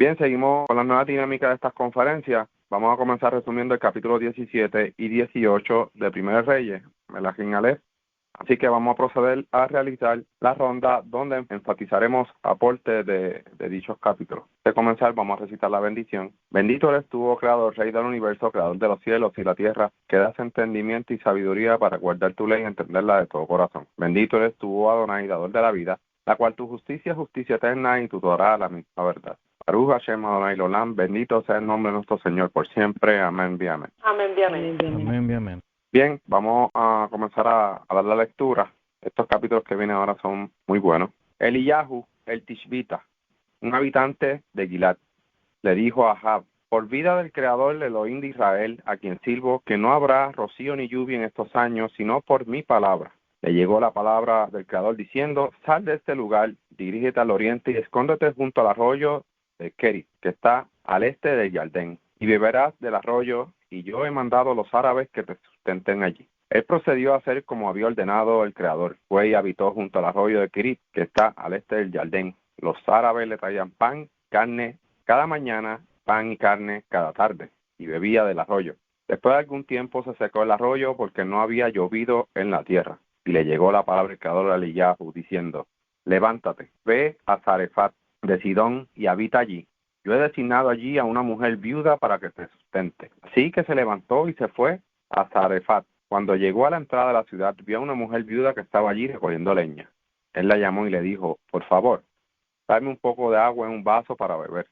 Bien, seguimos con la nueva dinámica de estas conferencias. Vamos a comenzar resumiendo el capítulo 17 y 18 de Primeros Reyes, Melachim Aleph. Así que vamos a proceder a realizar la ronda donde enfatizaremos aportes de dichos capítulos. De comenzar, vamos a recitar la bendición. Bendito eres tú, oh Creador, Rey del universo, Creador de los cielos y la tierra, que das entendimiento y sabiduría para guardar tu ley y entenderla de todo corazón. Bendito eres tú, oh Adonai, dador de la vida, la cual tu justicia es justicia eterna y tu Torah la misma verdad. Baruch Hashem Adonai Olam, bendito sea el nombre de nuestro Señor por siempre. Amén, bien, amén. Amén, bien, amén. Amén, bien, amén. Bien, vamos a comenzar a dar la lectura. Estos capítulos que vienen ahora son muy buenos. Eliyahu, el Tishbita, un habitante de Gilad, le dijo a Ahab: por vida del Creador Elohim de Israel, a quien sirvo, que no habrá rocío ni lluvia en estos años, sino por mi palabra. Le llegó la palabra del Creador diciendo: sal de este lugar, dirígete al oriente y escóndete junto al arroyo de Kerit, que está al este del Jardín, y beberás del arroyo, y yo he mandado a los árabes que te sustenten allí. Él procedió a hacer como había ordenado el Creador. Fue y habitó junto al arroyo de Kerit, que está al este del Jardín. Los árabes le traían pan, carne cada mañana, pan y carne cada tarde, y bebía del arroyo. Después de algún tiempo se secó el arroyo porque no había llovido en la tierra. Y le llegó la palabra del Creador a Eliyahu, diciendo: levántate, ve a Zarefat de Sidón y habita allí. Yo he designado allí a una mujer viuda para que te sustente. Así que se levantó y se fue a Zarefat. Cuando llegó a la entrada de la ciudad, vio a una mujer viuda que estaba allí recogiendo leña. Él la llamó y le dijo: por favor, dame un poco de agua en un vaso para beber.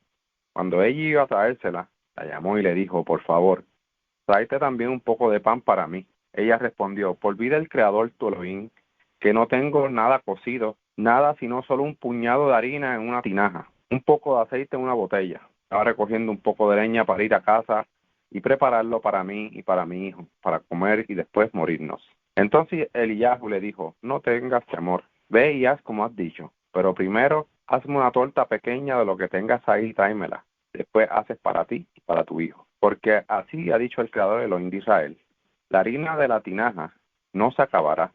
Cuando ella iba a traérsela, la llamó y le dijo: por favor, tráete también un poco de pan para mí. Ella respondió: por vida del Creador tu Elohim, que no tengo nada cocido, nada sino solo un puñado de harina en una tinaja, un poco de aceite en una botella. Estaba recogiendo un poco de leña para ir a casa y prepararlo para mí y para mi hijo, para comer y después morirnos. Entonces Eliyahu le dijo: no tengas temor, ve y haz como has dicho, pero primero hazme una torta pequeña de lo que tengas ahí y tráemela. Después haces para ti y para tu hijo. Porque así ha dicho el Creador de Elohim de Israel: la harina de la tinaja no se acabará,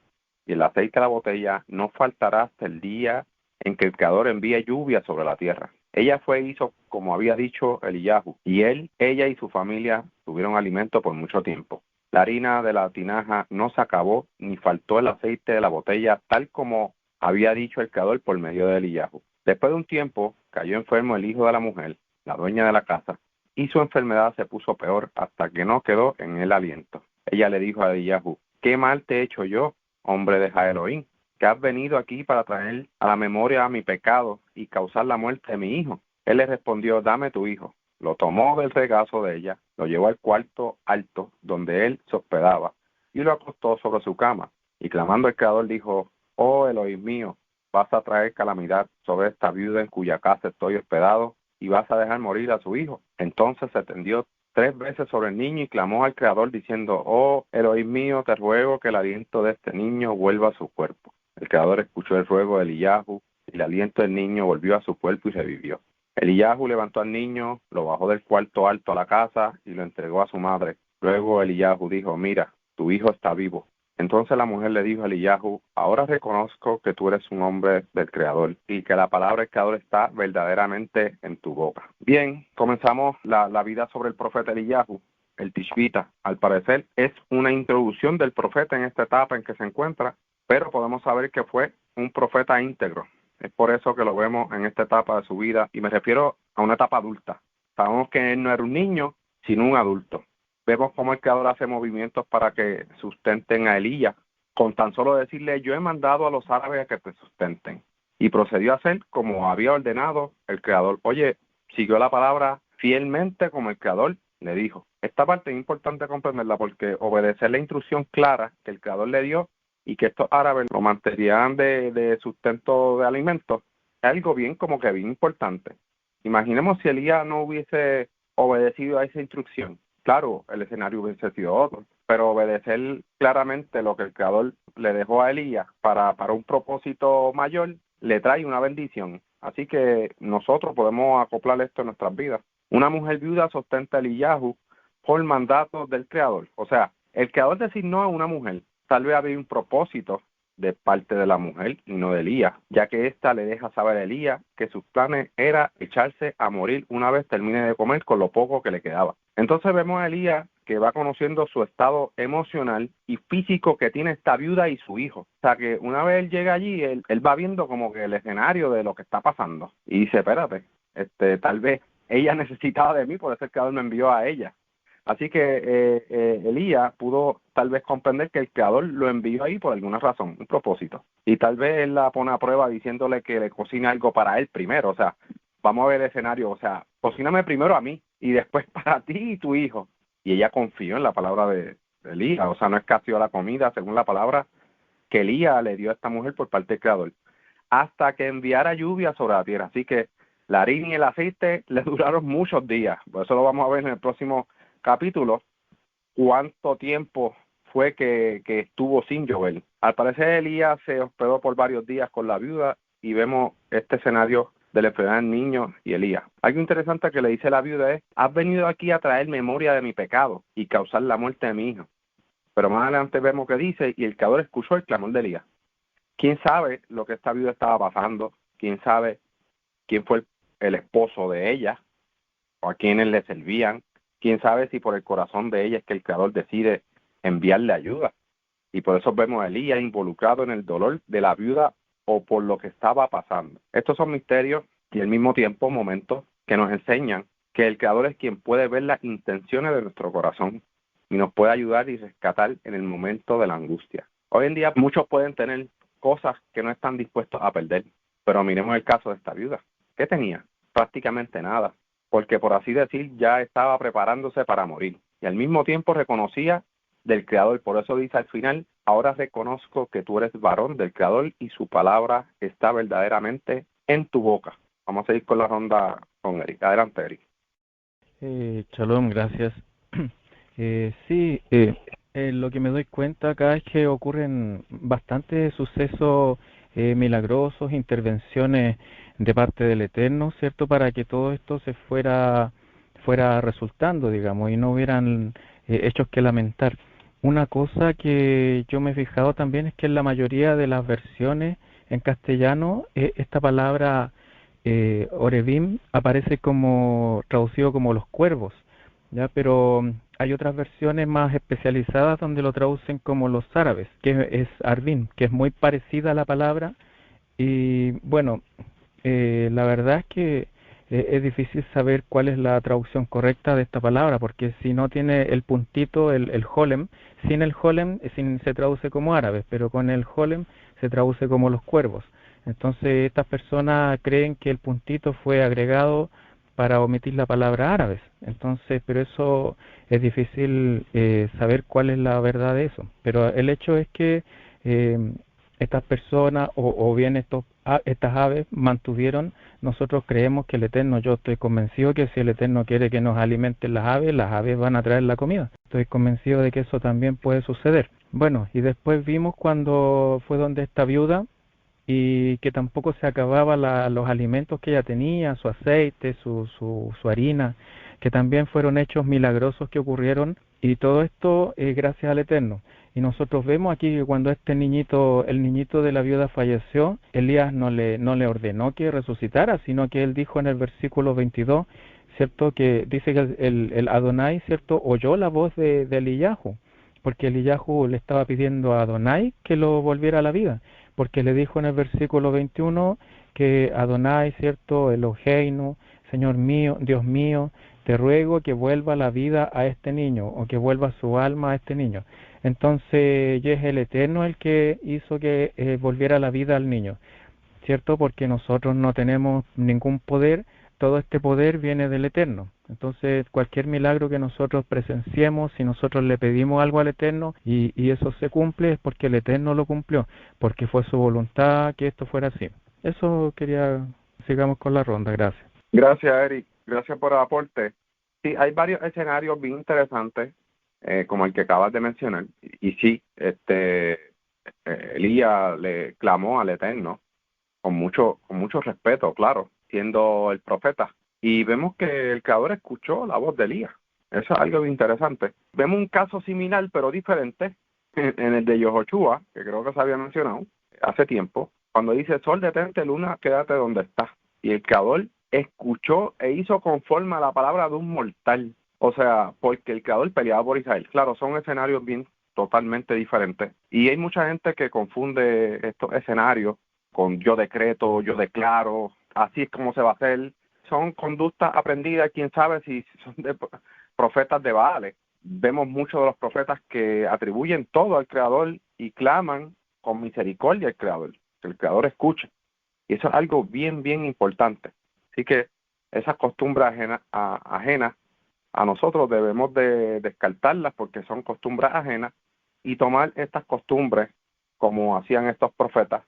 y el aceite de la botella no faltará hasta el día en que el Creador envíe lluvia sobre la tierra. Ella fue e hizo como había dicho Eliyahu, y ella y su familia tuvieron alimento por mucho tiempo. La harina de la tinaja no se acabó, ni faltó el aceite de la botella, tal como había dicho el Creador por medio de Eliyahu. Después de un tiempo, cayó enfermo el hijo de la mujer, la dueña de la casa, y su enfermedad se puso peor hasta que no quedó en el aliento. Ella le dijo a Eliyahu: ¿qué mal te he hecho yo, hombre de Elohim, que has venido aquí para traer a la memoria mi pecado y causar la muerte de mi hijo? Él le respondió: dame tu hijo. Lo tomó del regazo de ella, lo llevó al cuarto alto donde él se hospedaba y lo acostó sobre su cama. Y clamando al Creador dijo: oh Elohim mío, vas a traer calamidad sobre esta viuda en cuya casa estoy hospedado y vas a dejar morir a su hijo. Entonces se tendió 3 veces sobre el niño y clamó al Creador diciendo: oh Elohim mío, te ruego que el aliento de este niño vuelva a su cuerpo. El Creador escuchó el ruego de Eliyahu y el aliento del niño volvió a su cuerpo y revivió. Eliyahu levantó al niño, lo bajó del cuarto alto a la casa y lo entregó a su madre. Luego Eliyahu dijo: mira, tu hijo está vivo. Entonces la mujer le dijo a Eliyahu: ahora reconozco que tú eres un hombre del Creador y que la palabra del Creador está verdaderamente en tu boca. Bien, comenzamos la vida sobre el profeta Eliyahu, el Tishbita. Al parecer es una introducción del profeta en esta etapa en que se encuentra, pero podemos saber que fue un profeta íntegro. Es por eso que lo vemos en esta etapa de su vida, y me refiero a una etapa adulta. Sabemos que él no era un niño, sino un adulto. Vemos cómo el Creador hace movimientos para que sustenten a Elías, con tan solo decirle: yo he mandado a los árabes a que te sustenten. Y procedió a hacer como había ordenado el Creador. Oye, siguió la palabra fielmente como el Creador le dijo. Esta parte es importante comprenderla porque obedecer la instrucción clara que el Creador le dio y que estos árabes lo mantendrían de sustento de alimentos es algo bien importante. Imaginemos si Elías no hubiese obedecido a esa instrucción. Claro, el escenario hubiese sido otro, pero obedecer claramente lo que el Creador le dejó a Elías para un propósito mayor le trae una bendición. Así que nosotros podemos acoplar esto en nuestras vidas. Una mujer viuda sustenta a Eliyahu por mandato del Creador. O sea, el Creador designó a una mujer. Tal vez había un propósito de parte de la mujer y no de Elías, ya que ésta le deja saber a Elías que sus planes era echarse a morir una vez termine de comer con lo poco que le quedaba. Entonces vemos a Elías que va conociendo su estado emocional y físico que tiene esta viuda y su hijo. O sea que una vez él llega allí, él va viendo como que el escenario de lo que está pasando y dice, espérate, tal vez ella necesitaba de mí, por eso el Creador me envió a ella. Así que Elías pudo tal vez comprender que el Creador lo envió ahí por alguna razón, un propósito. Y tal vez él la pone a prueba diciéndole que le cocine algo para él primero. O sea, vamos a ver el escenario. O sea, cocíname primero a mí y después para ti y tu hijo. Y ella confió en la palabra de Elías. O sea, no escaseó la comida según la palabra que Elías le dio a esta mujer por parte del Creador. Hasta que enviara lluvia sobre la tierra. Así que la harina y el aceite le duraron muchos días. Por eso lo vamos a ver en el próximo capítulo, cuánto tiempo fue que estuvo sin llover. Al parecer Elías se hospedó por varios días con la viuda y vemos este escenario de la enfermedad del niño y Elías. Algo interesante que le dice la viuda es, has venido aquí a traer memoria de mi pecado y causar la muerte de mi hijo. Pero más adelante vemos que dice, y el Creador escuchó el clamor de Elías. ¿Quién sabe lo que esta viuda estaba pasando? ¿Quién sabe quién fue el esposo de ella o a quienes le servían? ¿Quién sabe si por el corazón de ella es que el Creador decide enviarle ayuda? Y por eso vemos a Elías involucrado en el dolor de la viuda o por lo que estaba pasando. Estos son misterios y al mismo tiempo momentos que nos enseñan que el Creador es quien puede ver las intenciones de nuestro corazón y nos puede ayudar y rescatar en el momento de la angustia. Hoy en día muchos pueden tener cosas que no están dispuestos a perder, pero miremos el caso de esta viuda. ¿Qué tenía? Prácticamente nada, porque por así decir ya estaba preparándose para morir y al mismo tiempo reconocía del Creador. Por eso dice al final, ahora reconozco que tú eres varón del Creador y su palabra está verdaderamente en tu boca. Vamos a ir con la ronda con Eric. Adelante, Eric. Shalom, gracias. Sí, lo que me doy cuenta acá es que ocurren bastantes sucesos milagrosos, intervenciones de parte del Eterno, ¿cierto? Para que todo esto se fuera resultando, digamos, y no hubieran hechos que lamentar. Una cosa que yo me he fijado también es que en la mayoría de las versiones en castellano, esta palabra Orebim aparece como traducido como los cuervos, ya, pero hay otras versiones más especializadas donde lo traducen como los árabes, que es Arvin, que es muy parecida a la palabra. Y bueno, la verdad es que es difícil saber cuál es la traducción correcta de esta palabra, porque si no tiene el puntito, el holem, sin el holem se traduce como árabes, pero con el holem se traduce como los cuervos. Entonces estas personas creen que el puntito fue agregado para omitir la palabra árabes. Entonces, pero eso es difícil saber cuál es la verdad de eso. Pero el hecho es que estas personas o bien estas aves mantuvieron, nosotros creemos que el Eterno, yo estoy convencido que si el Eterno quiere que nos alimenten las aves van a traer la comida. Estoy convencido de que eso también puede suceder. Bueno, y después vimos cuando fue donde esta viuda y que tampoco se acababa los alimentos que ella tenía, su aceite, su harina, que también fueron hechos milagrosos que ocurrieron, y todo esto gracias al Eterno. Y nosotros vemos aquí que cuando el niñito de la viuda falleció, Elías no le ordenó que resucitara, sino que él dijo en el versículo 22, ¿cierto? Que dice que el Adonai, ¿cierto? Oyó la voz de Eliyahu, porque Eliyahu le estaba pidiendo a Adonai que lo volviera a la vida, porque le dijo en el versículo 21 que Adonai, ¿cierto? Eloheinu, Señor mío, Dios mío, te ruego que vuelva la vida a este niño, o que vuelva su alma a este niño. Entonces, ya es el Eterno el que hizo que volviera la vida al niño, ¿cierto? Porque nosotros no tenemos ningún poder, todo este poder viene del Eterno. Entonces, cualquier milagro que nosotros presenciemos, si nosotros le pedimos algo al Eterno y eso se cumple, es porque el Eterno lo cumplió, porque fue su voluntad que esto fuera así. Eso quería, sigamos con la ronda, gracias. Gracias, Eric. Gracias por el aporte. Sí, hay varios escenarios bien interesantes, como el que acabas de mencionar. Y sí, Elías le clamó al Eterno con mucho respeto, claro, siendo el profeta. Y vemos que el Creador escuchó la voz de Elías. Eso es algo interesante. Vemos un caso similar, pero diferente, en el de Yohoshua, que creo que se había mencionado hace tiempo, cuando dice, sol detente, luna, quédate donde estás. Y el Creador escuchó e hizo conforme a la palabra de un mortal. O sea, porque el Creador peleaba por Israel. Claro, son escenarios bien totalmente diferentes. Y hay mucha gente que confunde estos escenarios con yo decreto, yo declaro, así es como se va a hacer. Son conductas aprendidas, quién sabe si son de profetas de Baales. Vemos muchos de los profetas que atribuyen todo al Creador y claman con misericordia al Creador, que el Creador escuche. Y eso es algo bien, bien importante. Así que esas costumbres ajenas a nosotros debemos de descartarlas porque son costumbres ajenas y tomar estas costumbres como hacían estos profetas,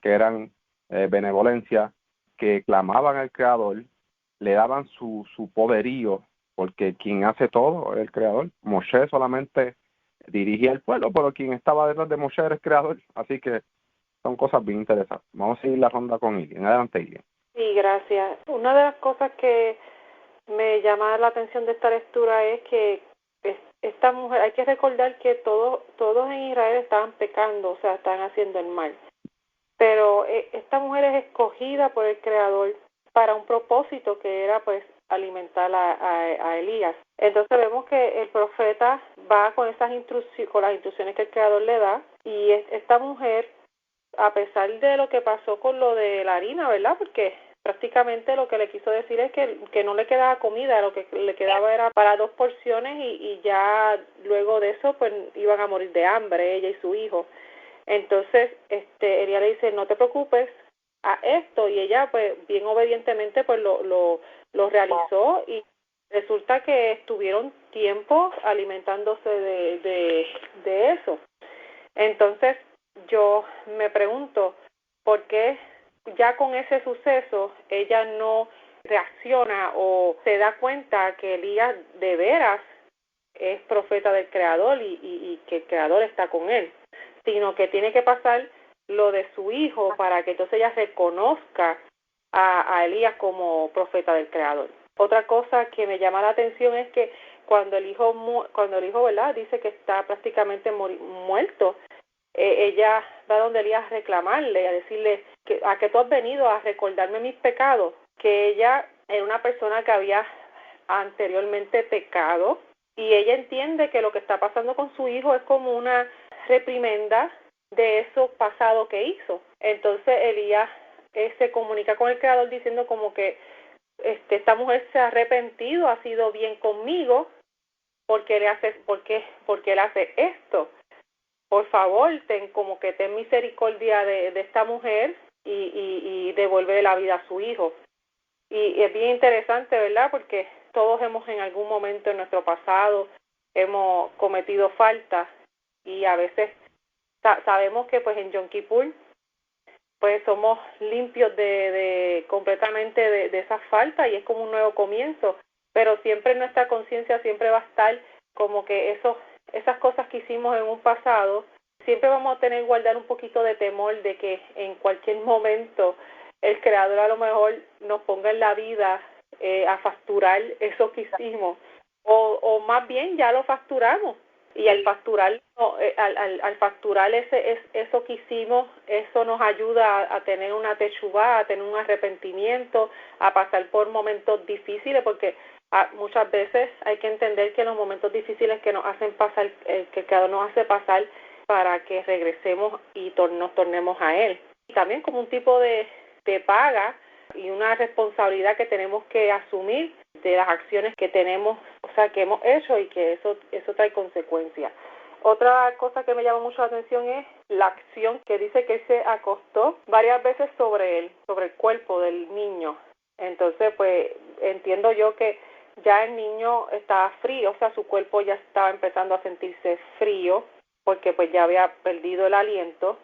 que eran benevolencia, que clamaban al Creador, le daban su poderío, porque quien hace todo es el Creador. Moshe solamente dirigía el pueblo, pero quien estaba detrás de Moshe era el Creador. Así que son cosas bien interesantes. Vamos a seguir la ronda con Ilian. Adelante, Ilian. Sí, gracias. Una de las cosas que me llama la atención de esta lectura es que esta mujer, hay que recordar que todos en Israel estaban pecando, o sea, estaban haciendo el mal. Pero esta mujer es escogida por el Creador para un propósito que era pues alimentar a Elías. Entonces vemos que el profeta va con esas con las instrucciones que el Creador le da, y esta mujer, a pesar de lo que pasó con lo de la harina, ¿verdad? Porque prácticamente lo que le quiso decir es que no le quedaba comida, lo que le quedaba era para 2 porciones y ya luego de eso pues iban a morir de hambre ella y su hijo. Entonces Elías le dice, no te preocupes a esto, y ella pues bien obedientemente pues lo realizó, y resulta que estuvieron tiempo alimentándose de eso. Entonces yo me pregunto, ¿por qué ya con ese suceso ella no reacciona o se da cuenta que Elías de veras es profeta del Creador y que el Creador está con él? Sino que tiene que pasar lo de su hijo para que entonces ella reconozca a Elías como profeta del Creador. Otra cosa que me llama la atención es que cuando el hijo, ¿verdad?, dice que está prácticamente muerto, ella va donde Elías a reclamarle, a decirle a que tú has venido a recordarme mis pecados, que ella era una persona que había anteriormente pecado, y ella entiende que lo que está pasando con su hijo es como una reprimenda de eso pasado que hizo. Entonces Elías se comunica con el Creador diciendo como que esta mujer se ha arrepentido, ha sido bien conmigo, porque él hace esto. Por favor, ten misericordia de esta mujer y devuelve la vida a su hijo. Y es bien interesante, ¿verdad? Porque todos hemos en algún momento en nuestro pasado hemos cometido faltas, y a veces sabemos que pues en Yom Kippur pues somos limpios completamente de esas faltas, y es como un nuevo comienzo, pero siempre en nuestra conciencia siempre va a estar como que esas cosas que hicimos en un pasado, siempre vamos a guardar un poquito de temor de que en cualquier momento el Creador a lo mejor nos ponga en la vida a facturar eso que hicimos, o más bien ya lo facturamos, y al facturar eso que hicimos, eso nos ayuda a tener una techubá, a tener un arrepentimiento, a pasar por momentos difíciles, porque muchas veces hay que entender que los momentos difíciles que nos hacen pasar, que cada uno hace pasar para que regresemos y nos tornemos a Él. Y también como un tipo de paga y una responsabilidad que tenemos que asumir de las acciones que tenemos, o sea, que hemos hecho, y que eso trae consecuencias. Otra cosa que me llama mucho la atención es la acción que dice que él se acostó varias veces sobre el cuerpo del niño. Entonces, pues, entiendo yo que ya el niño estaba frío, o sea, su cuerpo ya estaba empezando a sentirse frío, porque pues ya había perdido el aliento.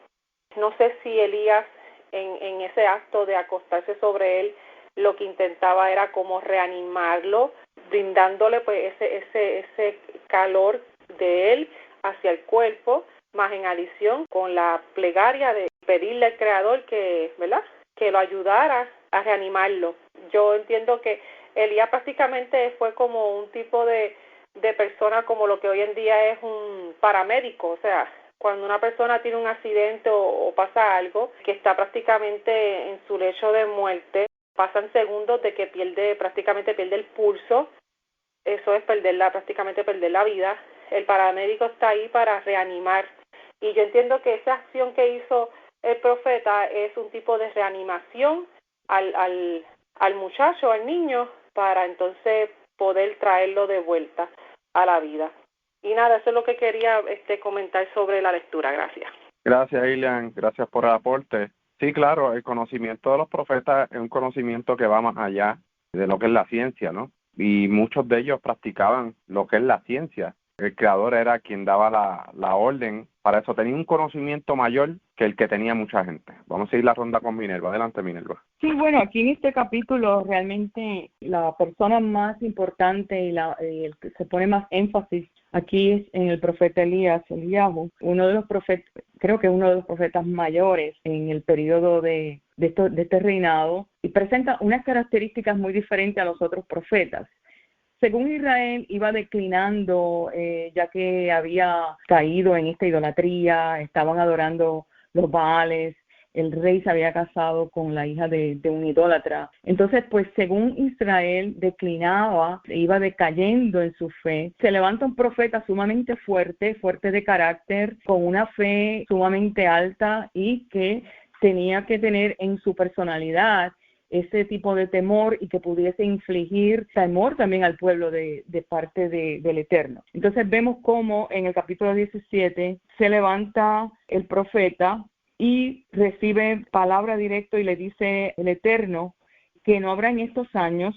No sé si Elías en ese acto de acostarse sobre él, lo que intentaba era como reanimarlo, brindándole pues ese calor de él hacia el cuerpo, más en adición con la plegaria de pedirle al Creador que, ¿verdad?, que lo ayudara a reanimarlo. Yo entiendo que Elías prácticamente fue como un tipo de de persona como lo que hoy en día es un paramédico. O sea, cuando una persona tiene un accidente o pasa algo, que está prácticamente en su lecho de muerte, pasan segundos de que prácticamente pierde el pulso. Eso es prácticamente perder la vida. El paramédico está ahí para reanimar. Y yo entiendo que esa acción que hizo el profeta es un tipo de reanimación al muchacho, al niño, para entonces poder traerlo de vuelta a la vida. Y nada, eso es lo que quería comentar sobre la lectura. Gracias. Gracias, Ilian. Gracias por el aporte. Sí, claro, el conocimiento de los profetas es un conocimiento que va más allá de lo que es la ciencia, ¿no? Y muchos de ellos practicaban lo que es la ciencia. El creador era quien daba la orden. Para eso tenía un conocimiento mayor que el que tenía mucha gente. Vamos a seguir la ronda con Minerva. Adelante, Minerva. Sí, bueno, aquí en este capítulo realmente la persona más importante y el que se pone más énfasis aquí es en el profeta Eliyahu, uno de los profetas, creo que uno de los profetas mayores en el periodo de este reinado, y presenta unas características muy diferentes a los otros profetas. Según Israel iba declinando, ya que había caído en esta idolatría, estaban adorando los Baales, el rey se había casado con la hija de un idólatra. Entonces, pues según Israel declinaba, iba decayendo en su fe, se levanta un profeta sumamente fuerte de carácter, con una fe sumamente alta y que tenía que tener en su personalidad ese tipo de temor y que pudiese infligir temor también al pueblo de parte del Eterno. Entonces vemos cómo en el capítulo 17 se levanta el profeta y recibe palabra directa y le dice el Eterno que no habrá en estos años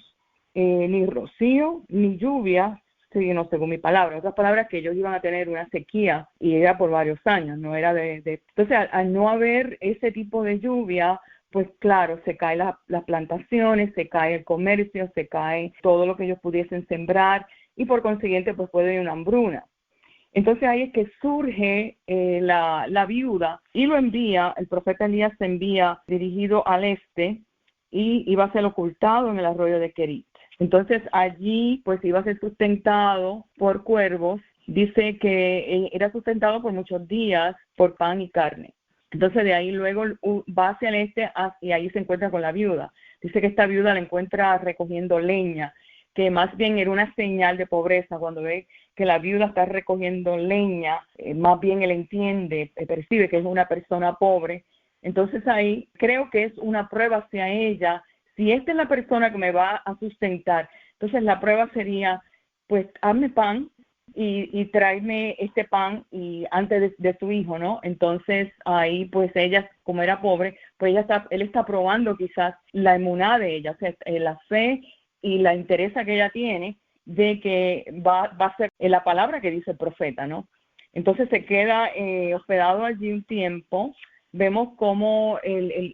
ni rocío ni lluvia, sino según mi palabra. Otras palabras, que ellos iban a tener una sequía y era por varios años, no era Entonces, al no haber ese tipo de lluvia, pues claro, se caen las plantaciones, se cae el comercio, se cae todo lo que ellos pudiesen sembrar y por consiguiente pues puede haber una hambruna. Entonces ahí es que surge la viuda y lo envía, el profeta Elías se envía dirigido al este y iba a ser ocultado en el arroyo de Kerit. Entonces allí pues iba a ser sustentado por cuervos, dice que era sustentado por muchos días por pan y carne. Entonces de ahí luego va hacia el este y ahí se encuentra con la viuda. Dice que esta viuda la encuentra recogiendo leña, que más bien era una señal de pobreza. Cuando ve que la viuda está recogiendo leña, más bien él entiende, percibe que es una persona pobre. Entonces ahí creo que es una prueba hacia ella. Si esta es la persona que me va a sustentar, entonces la prueba sería, pues hazme pan y tráeme este pan y antes de su hijo, ¿no? Entonces ahí pues ella, como era pobre, pues él está probando quizás la emuná de ella, o sea, la fe y la interesa que ella tiene de que va a ser la palabra que dice el profeta, ¿no? Entonces se queda hospedado allí un tiempo. Vemos cómo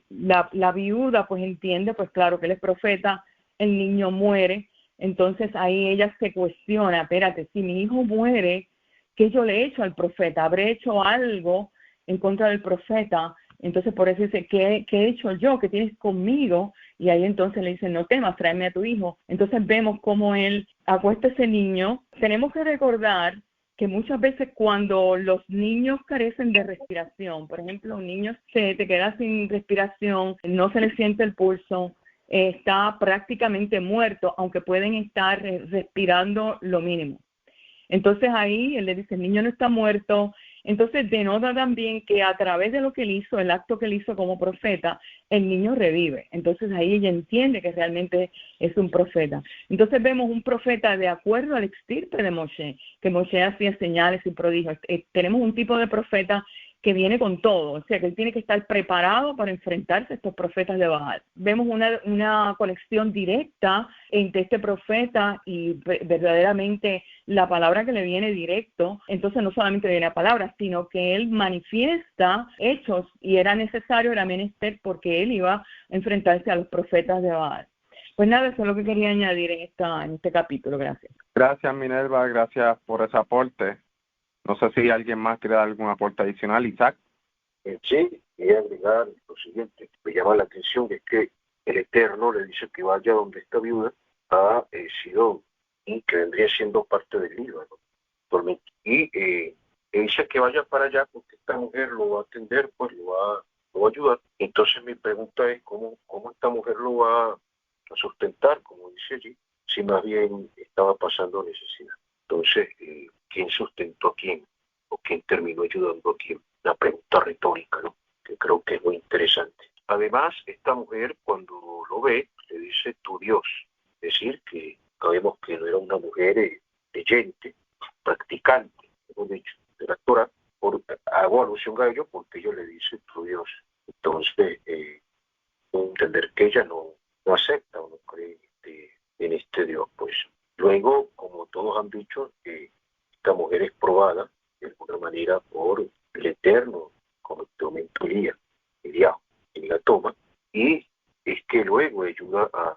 la viuda pues entiende, pues claro que él es profeta, el niño muere. Entonces ahí ella se cuestiona, espérate, si mi hijo muere, ¿qué yo le he hecho al profeta? ¿Habré hecho algo en contra del profeta? Entonces por eso dice, ¿qué he hecho yo? ¿Qué tienes conmigo? Y ahí entonces le dice, no temas, tráeme a tu hijo. Entonces vemos cómo él acuesta a ese niño. Tenemos que recordar que muchas veces cuando los niños carecen de respiración, por ejemplo, un niño te queda sin respiración, no se le siente el pulso, está prácticamente muerto, aunque pueden estar respirando lo mínimo. Entonces ahí él le dice, el niño no está muerto. Entonces denota también que a través de lo que él hizo, el acto que él hizo como profeta, el niño revive. Entonces ahí ella entiende que realmente es un profeta. Entonces vemos un profeta de acuerdo al extirpe de Moshe, que Moshe hacía señales y prodigios. Tenemos un tipo de profeta que viene con todo, o sea que él tiene que estar preparado para enfrentarse a estos profetas de Baal. Vemos una conexión directa entre este profeta y verdaderamente la palabra que le viene directo. Entonces no solamente viene a palabras, sino que él manifiesta hechos y era necesario, era menester, porque él iba a enfrentarse a los profetas de Baal. Pues nada, eso es lo que quería añadir en este capítulo. Gracias. Gracias, Minerva, gracias por ese aporte. No sé si alguien más quiere dar algún aporte adicional. Isaac. Sí, quería agregar lo siguiente. Me llama la atención es que el Eterno le dice que vaya donde esta viuda a Sidón. y que vendría siendo parte del Líbano actualmente. Y dice que vaya para allá porque esta mujer lo va a atender, pues lo va a ayudar. Entonces mi pregunta es cómo esta mujer lo va a sustentar, como dice allí, si más bien estaba pasando necesidad. Entonces, ¿quién sustentó a quién? ¿O quién terminó ayudando a quién? Una pregunta retórica, ¿no? Que creo que es muy interesante. Además, esta mujer cuando lo ve, le dice tu Dios. Es decir, que sabemos que no era una mujer creyente, practicante, hemos dicho, de la Torah. Hago alusión a ello porque ellos le dicen tu Dios. Entonces, entender que ella no acepta o no cree en este Dios, pues. Luego, como todos han dicho, esta mujer es probada de alguna manera por el Eterno, como instrumento Elías, en la toma, y es que luego ayuda a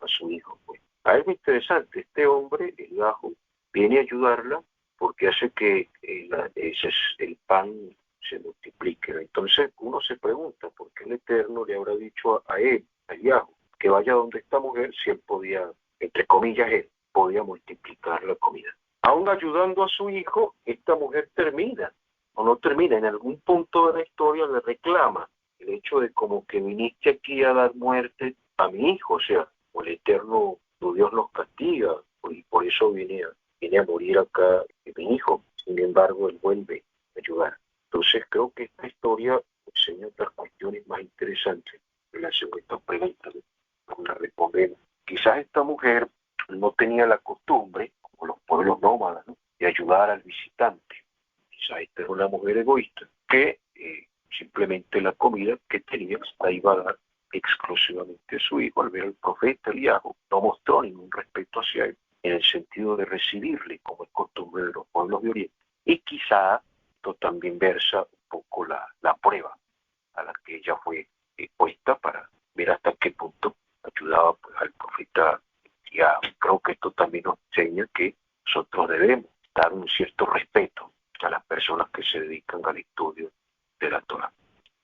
su hijo. Pues. Algo interesante, este hombre, Eliahu, viene a ayudarla porque hace que el pan se multiplique. Entonces uno se pregunta por qué el Eterno le habrá dicho a él, a Eliahu, que vaya donde esta mujer si él podía, entre comillas, él podía multiplicar la comida. Aún ayudando a su hijo, esta mujer termina, o no termina, en algún punto de la historia le reclama el hecho de como que viniste aquí a dar muerte a mi hijo, o sea, o el Eterno, tu Dios los castiga, y por eso viene a morir acá mi hijo. Sin embargo, él vuelve a ayudar. Entonces creo que esta historia enseña otras cuestiones más interesantes en relación a estas preguntas, como la respondemos. Quizás esta mujer no tenía la costumbre, como los pueblos nómadas, ¿no?, de ayudar al visitante. Quizás esta era una mujer egoísta que simplemente la comida que tenía la iba a dar exclusivamente a su hijo. Al ver al profeta Eliahu, no mostró ningún respeto hacia él en el sentido de recibirle como es costumbre de los pueblos de Oriente. Y quizá esto también versa un poco la prueba a la que ella fue puesta para ver hasta qué punto ayudaba pues, al profeta Eliahu. Creo que esto también nos enseña que nosotros debemos dar un cierto respeto a las personas que se dedican al estudio de la Torah.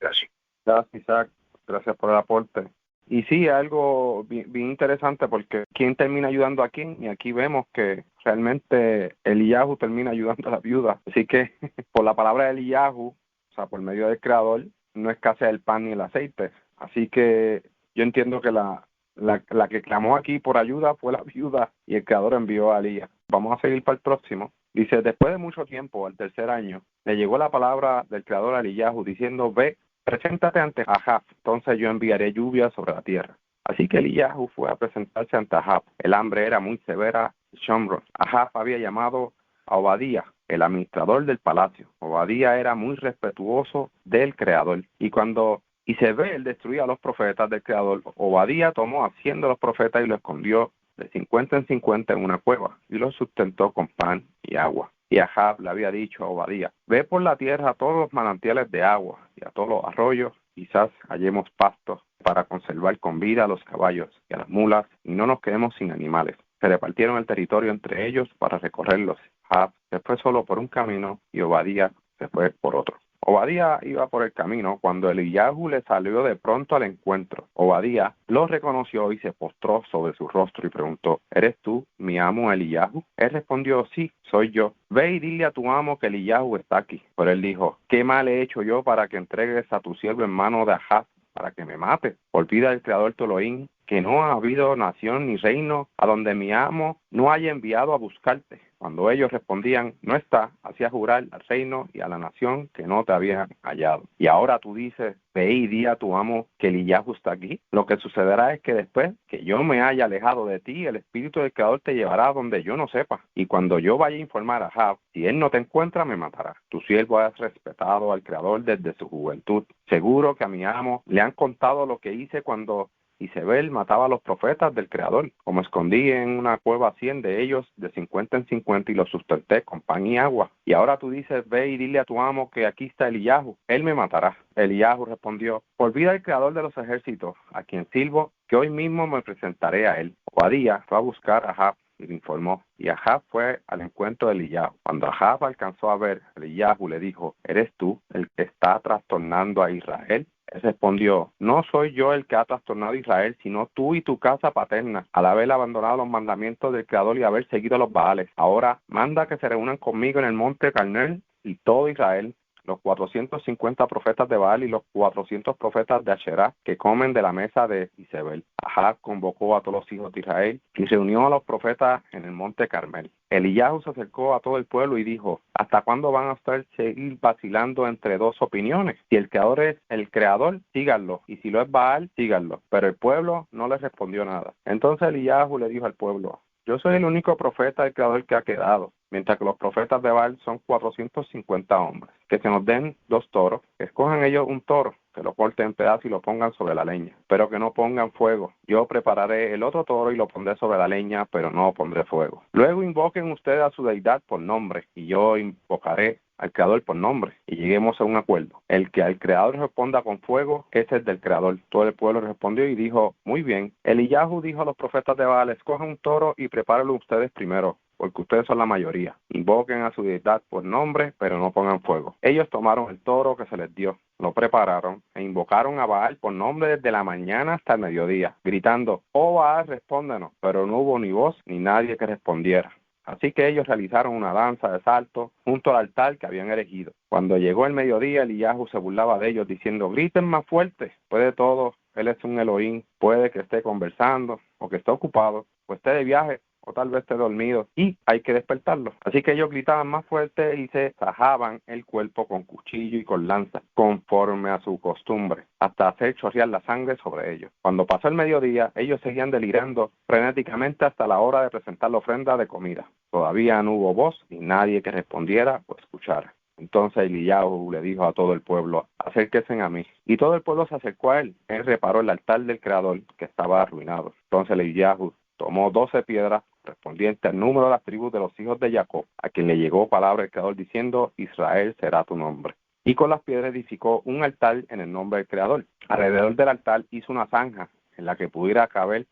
Gracias. Gracias, Isaac. Gracias por el aporte. Y sí, algo bien interesante porque quién termina ayudando a quién, y aquí vemos que realmente Eliyahu termina ayudando a la viuda. Así que por la palabra de Eliyahu, o sea, por medio del Creador, no escasea el pan ni el aceite. Así que yo entiendo que la que clamó aquí por ayuda fue la viuda y el Creador envió a Elías. Vamos a seguir para el próximo. Dice, después de mucho tiempo, al tercer año, le llegó la palabra del Creador a Eliyahu diciendo, ve, preséntate ante Ahab, entonces yo enviaré lluvia sobre la tierra. Así que Eliyahu fue a presentarse ante Ahab. El hambre era muy severa en Shomron. Ahab había llamado a Obadía, el administrador del palacio. Obadía era muy respetuoso del Creador. Y cuando Isabel destruía a los profetas del Creador, Obadía tomó a 100 de los profetas y los escondió de 50 en 50 en una cueva y los sustentó con pan y agua. Y Ahab le había dicho a Obadía, ve por la tierra a todos los manantiales de agua y a todos los arroyos, quizás hallemos pastos para conservar con vida a los caballos y a las mulas y no nos quedemos sin animales. Se repartieron el territorio entre ellos para recorrerlos. Ahab se fue solo por un camino y Obadía se fue por otro. Obadía iba por el camino cuando Eliyahu le salió de pronto al encuentro. Obadía lo reconoció y se postró sobre su rostro y preguntó, ¿eres tú, mi amo Eliyahu? Él respondió, sí, soy yo. Ve y dile a tu amo que Eliyahu está aquí. Pero él dijo, ¿qué mal he hecho yo para que entregues a tu siervo en mano de Ahab para que me mate? Olvida el Creador tu Elohim, que no ha habido nación ni reino a donde mi amo no haya enviado a buscarte. Cuando ellos respondían, no está, hacía jurar al reino y a la nación que no te habían hallado. Y ahora tú dices, ve y di a tu amo que Eliyahu está aquí. Lo que sucederá es que después que yo me haya alejado de ti, el Espíritu del Creador te llevará a donde yo no sepa. Y cuando yo vaya a informar a Ahab, si él no te encuentra, me matará. Tu siervo has respetado al Creador desde su juventud. Seguro que a mi amo le han contado lo que hice cuando Isabel mataba a los profetas del Creador, como escondí en una cueva 100 de ellos de 50 en 50 y los sustenté con pan y agua. Y ahora tú dices, ve y dile a tu amo que aquí está Eliyahu, él me matará. Eliyahu respondió, por vida del Creador de los ejércitos, a quien sirvo, que hoy mismo me presentaré a él. Obadía fue a buscar a Ahab y le informó, y Ahab fue al encuentro de Eliyahu. Cuando Ahab alcanzó a ver, Eliyahu le dijo, ¿eres tú el que está trastornando a Israel? Él respondió, no soy yo el que ha trastornado a Israel, sino tú y tu casa paterna, al haber abandonado los mandamientos del Creador y haber seguido los Baales. Ahora manda que se reúnan conmigo en el monte Carmel y todo Israel, los 450 profetas de Baal y los 400 profetas de Asherá que comen de la mesa de Isabel. Ahab convocó a todos los hijos de Israel y reunió a los profetas en el monte Carmel. Eliyahu se acercó a todo el pueblo y dijo, ¿hasta cuándo van a estar seguir vacilando entre dos opiniones? Si el Creador es el Creador, síganlo, y si lo es Baal, síganlo. Pero el pueblo no le respondió nada. Entonces Eliyahu le dijo al pueblo, yo soy el único profeta del Creador que ha quedado, mientras que los profetas de Baal son 450 hombres. Que se nos den 2 toros, que escojan ellos un toro, que lo corten en pedazos y lo pongan sobre la leña, pero que no pongan fuego. Yo prepararé el otro toro y lo pondré sobre la leña, pero no pondré fuego. Luego invoquen ustedes a su deidad por nombre, y yo invocaré al Creador por nombre, y lleguemos a un acuerdo. El que al Creador responda con fuego, ese es del Creador. Todo el pueblo respondió y dijo, muy bien. Eliyahu dijo a los profetas de Baal, escojan un toro y prepárenlo ustedes primero, porque ustedes son la mayoría. Invoquen a su deidad por nombre, pero no pongan fuego. Ellos tomaron el toro que se les dio, lo prepararon e invocaron a Baal por nombre desde la mañana hasta el mediodía, gritando, oh Baal, respóndenos. Pero no hubo ni voz ni nadie que respondiera. Así que ellos realizaron una danza de salto junto al altar que habían erigido. Cuando llegó el mediodía, Eliyahu se burlaba de ellos diciendo, griten más fuerte, puede todo, él es un Elohim, puede que esté conversando o que esté ocupado, o esté de viaje, o tal vez esté dormido, y hay que despertarlo. Así que ellos gritaban más fuerte y se sajaban el cuerpo con cuchillo y con lanza, conforme a su costumbre, hasta hacer chorrear la sangre sobre ellos. Cuando pasó el mediodía, ellos seguían delirando frenéticamente hasta la hora de presentar la ofrenda de comida. Todavía no hubo voz ni nadie que respondiera o escuchara. Entonces Eliyahu le dijo a todo el pueblo, acérquense a mí. Y todo el pueblo se acercó a él. Él reparó el altar del Creador, que estaba arruinado. Entonces Eliyahu tomó 12 piedras, respondientes al número de las tribus de los hijos de Jacob, a quien le llegó palabra del Creador diciendo, Israel será tu nombre. Y con las piedras edificó un altar en el nombre del Creador. Alrededor del altar hizo una zanja en la que pudiera caber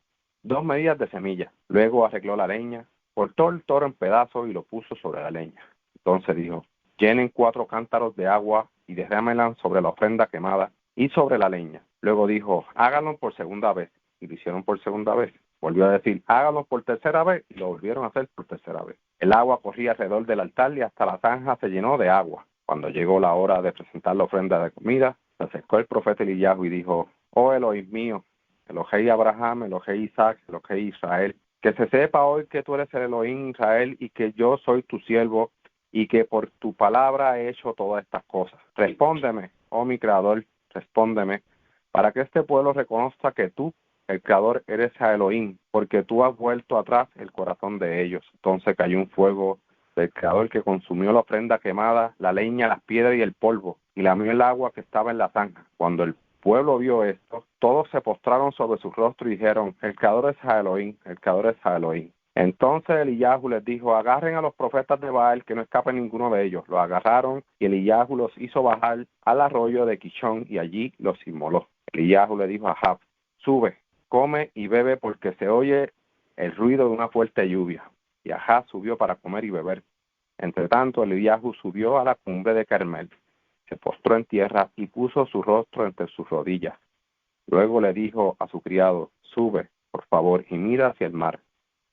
2 medidas de semilla. Luego arregló la leña, cortó el toro en pedazos y lo puso sobre la leña. Entonces dijo, llenen 4 cántaros de agua y derrámenla sobre la ofrenda quemada y sobre la leña. Luego dijo, háganlo por segunda vez. Y lo hicieron por segunda vez. Volvió a decir, háganlo por tercera vez, y lo volvieron a hacer por tercera vez. El agua corría alrededor del altar y hasta la zanja se llenó de agua. Cuando llegó la hora de presentar la ofrenda de comida, se acercó el profeta Eliyahu y dijo, oh Elohim mío, Elohei Abraham, Elohei Isaac, Elohei Israel, que se sepa hoy que tú eres el Elohim Israel y que yo soy tu siervo y que por tu palabra he hecho todas estas cosas. Respóndeme, oh mi Creador, respóndeme, para que este pueblo reconozca que tú, el Creador, eres a Elohim, porque tú has vuelto atrás el corazón de ellos. Entonces cayó un fuego del Creador que consumió la ofrenda quemada, la leña, las piedras y el polvo, y lamió el agua que estaba en la zanja. Cuando el pueblo vio esto, todos se postraron sobre su rostro y dijeron, el Creador es a Elohim, el Creador es a Elohim. Entonces Eliyahu les dijo, agarren a los profetas de Baal, que no escape ninguno de ellos. Los agarraron y Eliyahu los hizo bajar al arroyo de Kishón y allí los inmoló. Eliyahu le dijo a Ahab, sube, come y bebe porque se oye el ruido de una fuerte lluvia. Y Ahab subió para comer y beber. Entre tanto, Eliyahu subió a la cumbre de Carmel, se postró en tierra y puso su rostro entre sus rodillas. Luego le dijo a su criado, sube, por favor, y mira hacia el mar.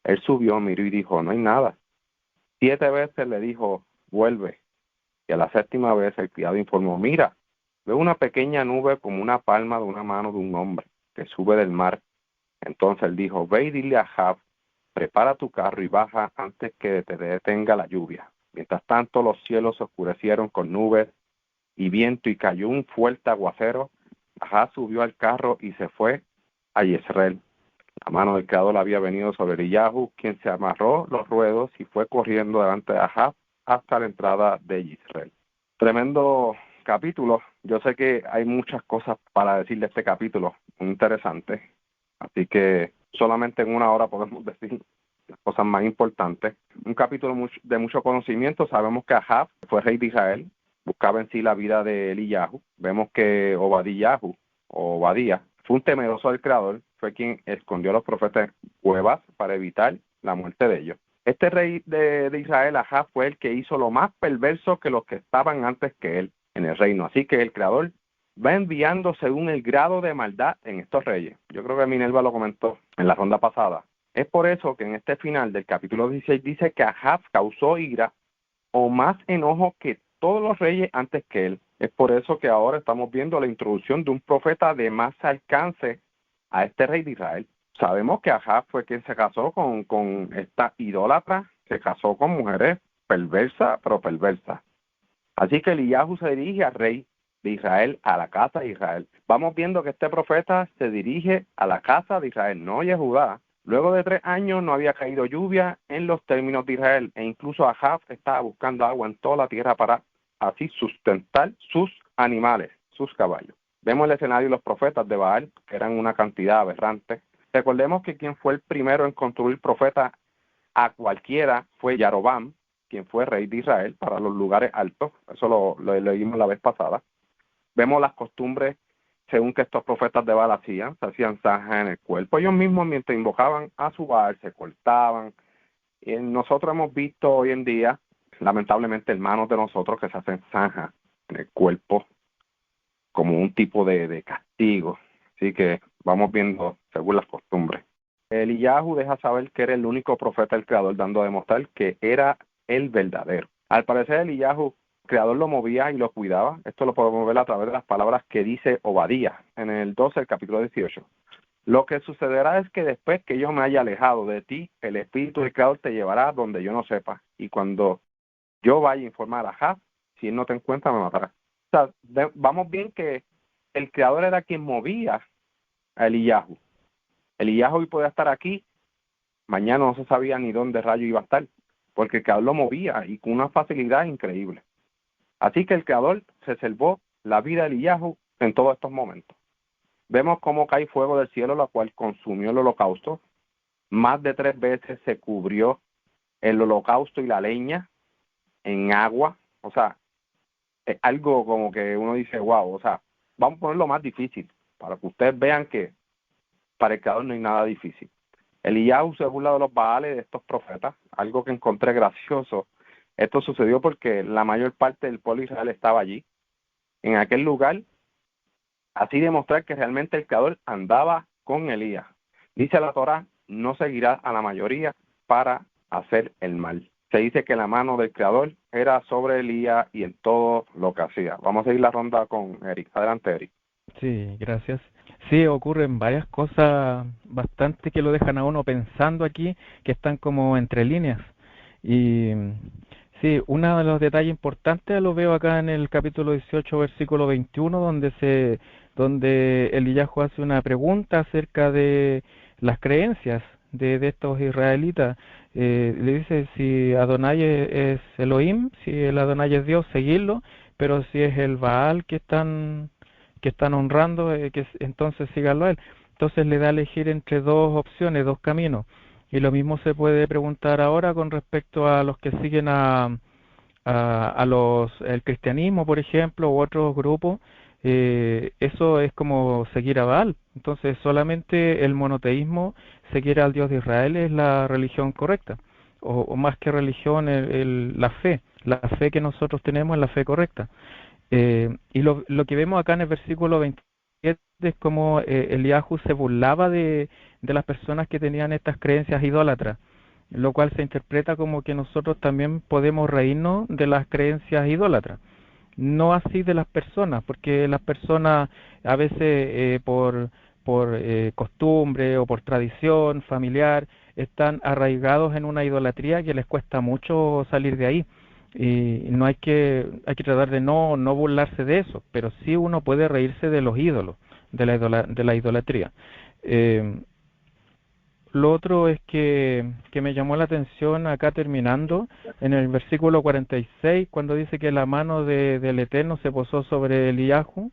Él subió, miró y dijo, no hay nada. 7 veces le dijo, vuelve. Y a la 7ª vez el criado informó, mira, veo una pequeña nube como una palma de una mano de un hombre que sube del mar. Entonces él dijo, ve y dile a Ahab, prepara tu carro y baja antes que te detenga la lluvia. Mientras tanto los cielos se oscurecieron con nubes y viento y cayó un fuerte aguacero. Ahab subió al carro y se fue a Jezreel. La mano del Creador había venido sobre Eliyahu, quien se amarró los ruedos y fue corriendo delante de Ahab hasta la entrada de Jezreel. Tremendo capítulo. Yo sé que hay muchas cosas para decir de este capítulo, muy interesante. Así que solamente en una hora podemos decir las cosas más importantes. Un capítulo de mucho conocimiento. Sabemos que Ahab fue rey de Israel, buscaba en sí la vida de Eliyahu. Vemos que Obadía fue un temeroso del Creador, fue quien escondió a los profetas en cuevas para evitar la muerte de ellos. Este rey de Israel, Ahab, fue el que hizo lo más perverso que los que estaban antes que él en el reino. Así que el Creador va enviando según el grado de maldad en estos reyes. Yo creo que Minerva lo comentó en la ronda pasada. Es por eso que en este final del capítulo 16 dice que Ahab causó ira o más enojo que todos los reyes antes que él. Es por eso que ahora estamos viendo la introducción de un profeta de más alcance a este rey de Israel. Sabemos que Ahab fue quien se casó con esta idólatra, se casó con mujeres perversas, pero perversas. Así que Eliyahu se dirige al rey de Israel, a la casa de Israel. Vamos viendo que este profeta se dirige a la casa de Israel, no a Judá. Luego de 3 años no había caído lluvia en los términos de Israel, e incluso Ahab estaba buscando agua en toda la tierra para así sustentar sus animales, sus caballos. Vemos el escenario de los profetas de Baal, que eran una cantidad aberrante. Recordemos que quien fue el primero en construir profeta a cualquiera fue Yarobam, quien fue rey de Israel, para los lugares altos. Eso lo leímos la vez pasada. Vemos las costumbres según que estos profetas de Baal hacían, se hacían zanjas en el cuerpo. Ellos mismos, mientras invocaban a su Baal, se cortaban. Y nosotros hemos visto hoy en día, lamentablemente, hermanos de nosotros que se hacen zanjas en el cuerpo como un tipo de castigo. Así que vamos viendo según las costumbres. Eliyahu deja saber que era el único profeta del Creador, dando a demostrar que era el verdadero. Al parecer, Eliyahu, el Creador lo movía y lo cuidaba. Esto lo podemos ver a través de las palabras que dice Obadías en el 12 del capítulo 18. Lo que sucederá es que después que yo me haya alejado de ti, el Espíritu del Creador te llevará donde yo no sepa. Y cuando yo vaya a informar a Ahab, si él no te encuentra, me matará. O sea, vamos bien que el Creador era quien movía a Eliyahu. Eliyahu hoy podía estar aquí, mañana no se sabía ni dónde rayo iba a estar, porque el Creador lo movía y con una facilidad increíble. Así que el Creador se salvó la vida de Eliyahu en todos estos momentos. Vemos cómo cae fuego del cielo, la cual consumió el holocausto. Más de 3 veces se cubrió el holocausto y la leña en agua. O sea, es algo como que uno dice, wow, o sea, vamos a ponerlo más difícil, para que ustedes vean que para el Creador no hay nada difícil. Eliyahu se burla de los Baales, de estos profetas, algo que encontré gracioso. Esto sucedió porque la mayor parte del pueblo de Israel estaba allí, en aquel lugar, así demostrar que realmente el Creador andaba con Elías. Dice la Torá, no seguirá a la mayoría para hacer el mal. Se dice que la mano del Creador era sobre Elías y en todo lo que hacía. Vamos a seguir la ronda con Eric. Adelante, Eric. Sí, gracias. Sí, ocurren varias cosas bastante que lo dejan a uno pensando aquí, que están como entre líneas. Y sí, uno de los detalles importantes lo veo acá en el capítulo 18, versículo 21, donde Eliyahu hace una pregunta acerca de las creencias de estos israelitas. Le dice si Adonai es Elohim, si el Adonai es Dios, seguirlo, pero si es el Baal que están honrando, entonces síganlo a él. Entonces le da a elegir entre 2 opciones, 2 caminos. Y lo mismo se puede preguntar ahora con respecto a los que siguen el cristianismo, por ejemplo, u otros grupos. Eso es como seguir a Baal. Entonces solamente el monoteísmo, seguir al Dios de Israel, es la religión correcta. O más que religión, la fe. La fe que nosotros tenemos es la fe correcta. Y lo que vemos acá en el versículo 27 es como Eliyahu se burlaba de las personas que tenían estas creencias idólatras, lo cual se interpreta como que nosotros también podemos reírnos de las creencias idólatras. No así de las personas, porque las personas a veces por costumbre o por tradición familiar están arraigados en una idolatría que les cuesta mucho salir de ahí. Y no hay que tratar de no burlarse de eso, pero sí uno puede reírse de los ídolos, de la idolatría. Lo otro es que me llamó la atención acá terminando en el versículo 46, cuando dice que la mano del Eterno se posó sobre Eliyahu,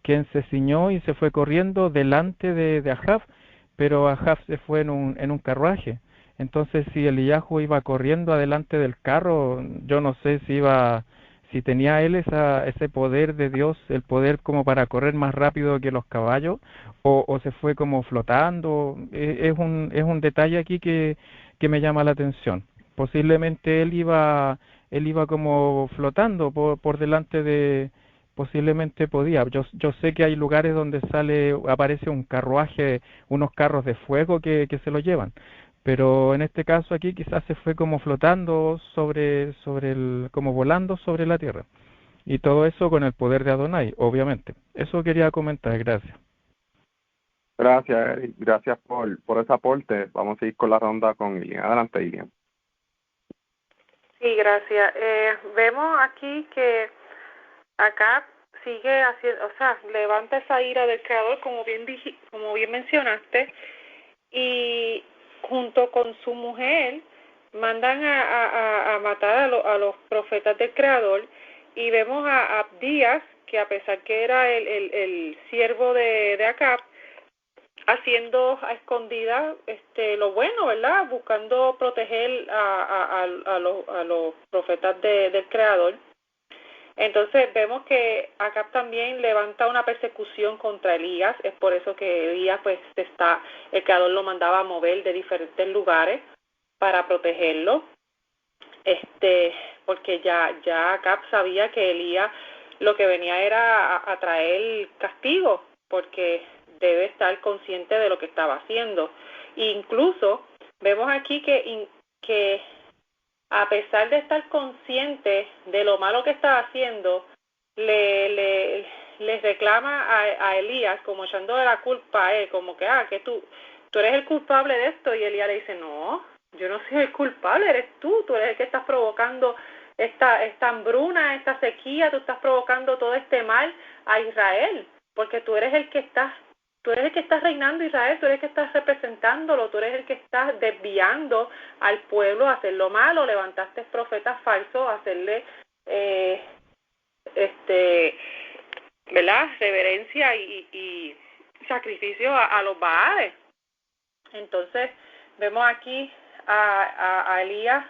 quien se ciñó y se fue corriendo delante de Ahab, pero Ahab se fue en un carruaje. Entonces, si Eliyahu iba corriendo adelante del carro, yo no sé si tenía él ese poder de Dios, el poder como para correr más rápido que los caballos, o se fue como flotando. Es un detalle aquí que me llama la atención. Posiblemente él iba como flotando por delante posiblemente podía. Yo sé que hay lugares donde aparece un carruaje, unos carros de fuego que se lo llevan, pero en este caso aquí quizás se fue como flotando como volando sobre la tierra. Y todo eso con el poder de Adonai, obviamente. Eso quería comentar, gracias. Gracias, Eric. Gracias por ese aporte. Vamos a ir con la ronda con Ilian. Adelante, Ilian. Sí, gracias. Vemos aquí que acá sigue haciendo, o sea, levanta esa ira del Creador, como bien mencionaste, y junto con su mujer mandan a matar a los profetas del Creador, y vemos a Abdías, que a pesar que era el siervo de Acab, haciendo a escondidas lo bueno, ¿verdad? Buscando proteger a los profetas del Creador. Entonces vemos que Acab también levanta una persecución contra Elías. Es por eso que Elías, pues, el Creador lo mandaba a mover de diferentes lugares para protegerlo. Porque ya Acab sabía que Elías lo que venía era a traer castigo, porque debe estar consciente de lo que estaba haciendo. E incluso vemos aquí que a pesar de estar consciente de lo malo que estaba haciendo, le reclama a Elías, como echándole la culpa a él, como que tú eres el culpable de esto, y Elías le dice, no, yo no soy el culpable, eres tú eres el que estás provocando esta hambruna, esta sequía, tú estás provocando todo este mal a Israel, porque tú eres el que estás reinando Israel, tú eres el que estás representándolo, tú eres el que estás desviando al pueblo a hacer lo malo, levantaste profetas falsos, a hacerle ¿verdad? Reverencia y sacrificio a los Baales. Entonces vemos aquí a Elías,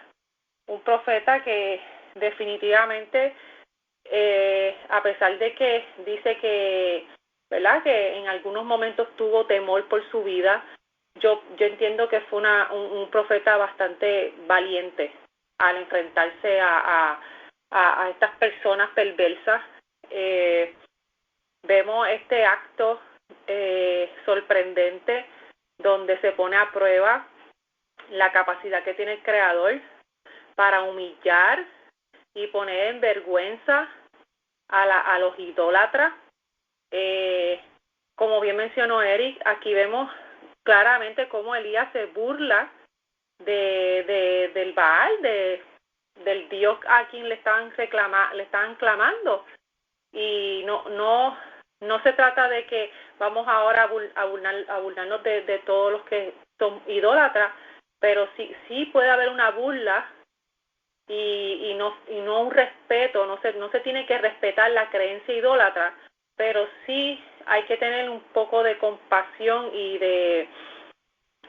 un profeta que definitivamente, a pesar de que dice que, ¿verdad?, que en algunos momentos tuvo temor por su vida, yo entiendo que fue un profeta bastante valiente al enfrentarse a estas personas perversas. Vemos este acto sorprendente donde se pone a prueba la capacidad que tiene el Creador para humillar y poner en vergüenza a los idólatras. Como bien mencionó Eric, aquí vemos claramente cómo Elías se burla del Baal, del Dios a quien le estaban clamando. Y no se trata de que vamos ahora a burlarnos de todos los que son idólatras, pero sí puede haber una burla y no un respeto, no se tiene que respetar la creencia idólatra, pero sí hay que tener un poco de compasión y de,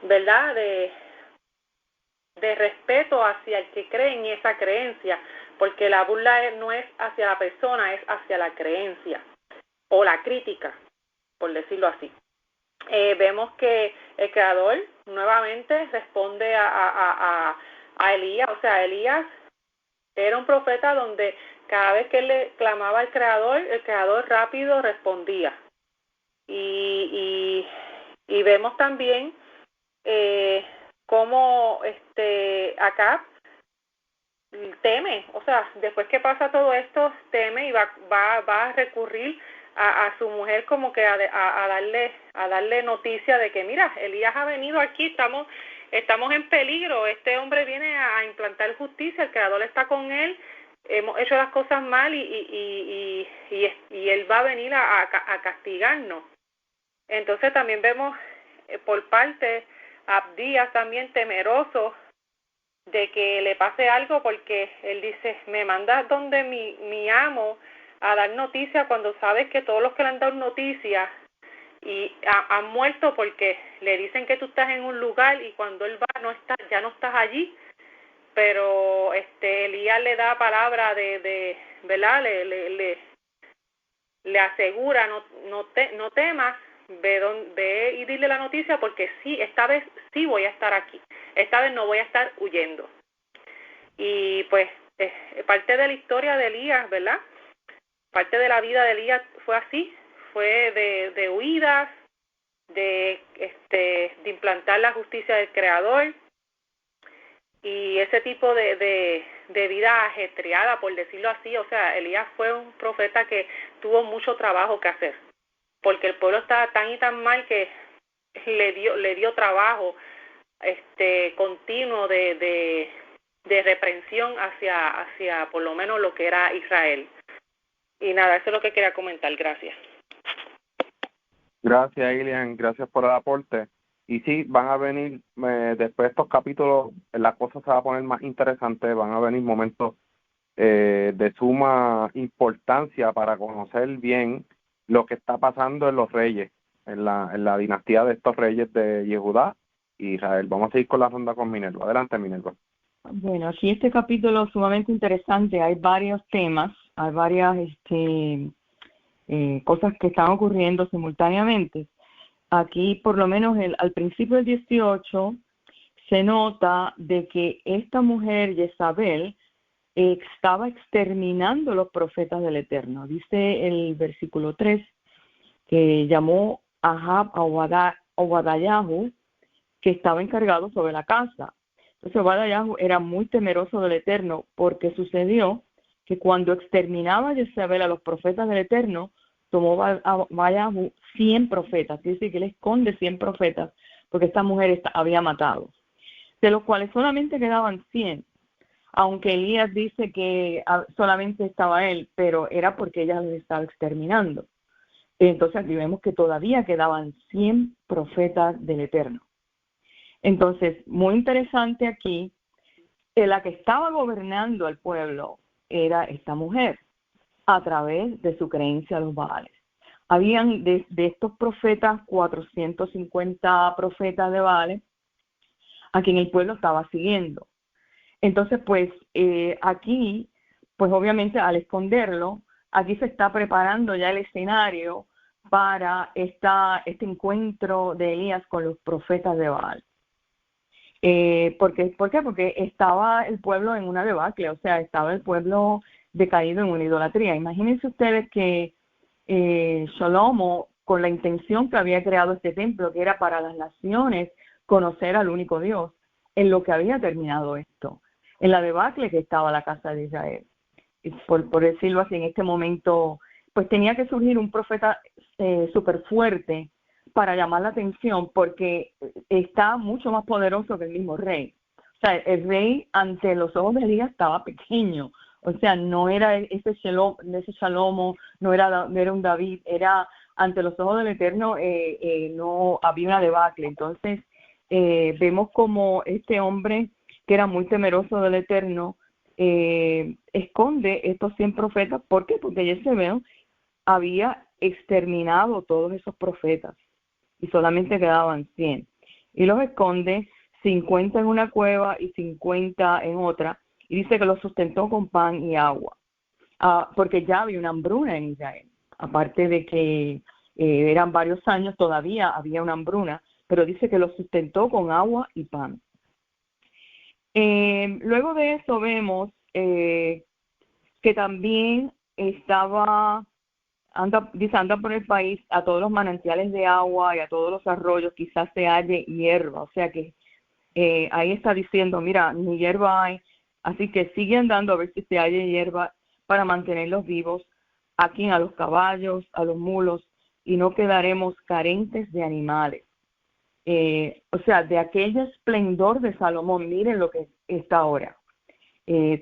¿verdad?, de respeto hacia el que cree en esa creencia, porque la burla no es hacia la persona, es hacia la creencia o la crítica, por decirlo así. Vemos que el Creador nuevamente responde a Elías. O sea, Elías era un profeta donde cada vez que él le clamaba al Creador, el Creador rápido respondía. Y vemos también cómo Acab teme, o sea, después que pasa todo esto, teme y va a recurrir a su mujer, como que a darle noticia de que, mira, Elías ha venido aquí, estamos en peligro, este hombre viene a implantar justicia, el Creador está con él, hemos hecho las cosas mal y él va a venir a castigarnos. Entonces también vemos por parte Abdías también temeroso de que le pase algo, porque él dice, me mandas donde mi amo a dar noticia, cuando sabes que todos los que le han dado noticia y han muerto, porque le dicen que tú estás en un lugar y cuando él va ya no estás allí. Pero Elías le da palabra de ¿verdad? Le asegura, no temas, ve y dile la noticia, porque sí, esta vez sí voy a estar aquí, esta vez no voy a estar huyendo. Y pues parte de la historia de Elías, ¿verdad?, parte de la vida de Elías fue así, fue de huidas, de implantar la justicia del Creador, y ese tipo de vida ajetreada, por decirlo así. O sea, Elías fue un profeta que tuvo mucho trabajo que hacer, porque el pueblo estaba tan y tan mal que le dio trabajo continuo de reprensión hacia por lo menos lo que era Israel. Y nada, eso es lo que quería comentar. Gracias. Gracias, Ilian, gracias por el aporte. Y sí, van a venir, después de estos capítulos, la cosa se va a poner más interesante, van a venir momentos de suma importancia para conocer bien lo que está pasando en los reyes, en la dinastía de estos reyes de Yehudá y Israel. Vamos a seguir con la ronda con Minerva. Adelante, Minerva. Bueno, aquí este capítulo es sumamente interesante. Hay varios temas, hay varias cosas que están ocurriendo simultáneamente. Aquí, por lo menos al principio del 18, se nota de que esta mujer, Jezabel, estaba exterminando los profetas del Eterno. Dice el versículo 3 que llamó a Ahab a Obadayahu, que estaba encargado sobre la casa. Entonces Obadayahu era muy temeroso del Eterno, porque sucedió que cuando exterminaba a Jezabel a los profetas del Eterno, tomó a Obadayahu 100 profetas, es decir, que él esconde 100 profetas, porque esta mujer había matado, de los cuales solamente quedaban 100, aunque Elías dice que solamente estaba él, pero era porque ella los estaba exterminando. Entonces aquí vemos que todavía quedaban 100 profetas del Eterno. Entonces, muy interesante aquí, la que estaba gobernando al pueblo era esta mujer, a través de su creencia a los Baales. Habían de estos profetas, 450 profetas de Baales, a quien el pueblo estaba siguiendo. Entonces, pues, aquí, pues obviamente al esconderlo, aquí se está preparando ya el escenario para este encuentro de Elías con los profetas de Baal. ¿Por qué? Porque estaba el pueblo en una debacle, o sea, estaba el pueblo decaído en una idolatría. Imagínense ustedes que Shlomo, con la intención que había creado este templo, que era para las naciones conocer al único Dios, en lo que había terminado esto, en la debacle que estaba la casa de Israel. Por decirlo así, en este momento, pues tenía que surgir un profeta súper fuerte para llamar la atención, porque está mucho más poderoso que el mismo rey. O sea, el rey ante los ojos de Elías estaba pequeño, o sea, no era ese Shalomo, no era un David, era ante los ojos del Eterno, no había una debacle. Entonces, vemos como este hombre, que era muy temeroso del Eterno, esconde estos 100 profetas. ¿Por qué? Porque Jezebel había exterminado todos esos profetas y solamente quedaban 100. Y los esconde, 50 en una cueva y 50 en otra, y dice que los sustentó con pan y agua, porque ya había una hambruna en Israel. Aparte de que eran varios años, todavía había una hambruna, pero dice que los sustentó con agua y pan. Luego de eso vemos que también anda por el país, a todos los manantiales de agua y a todos los arroyos quizás se halle hierba, o sea que ahí está diciendo, mira, ni hierba hay, así que sigue andando a ver si se halla hierba para mantenerlos vivos, aquí a los caballos, a los mulos, y no quedaremos carentes de animales. O sea, de aquel esplendor de Salomón, miren lo que está ahora.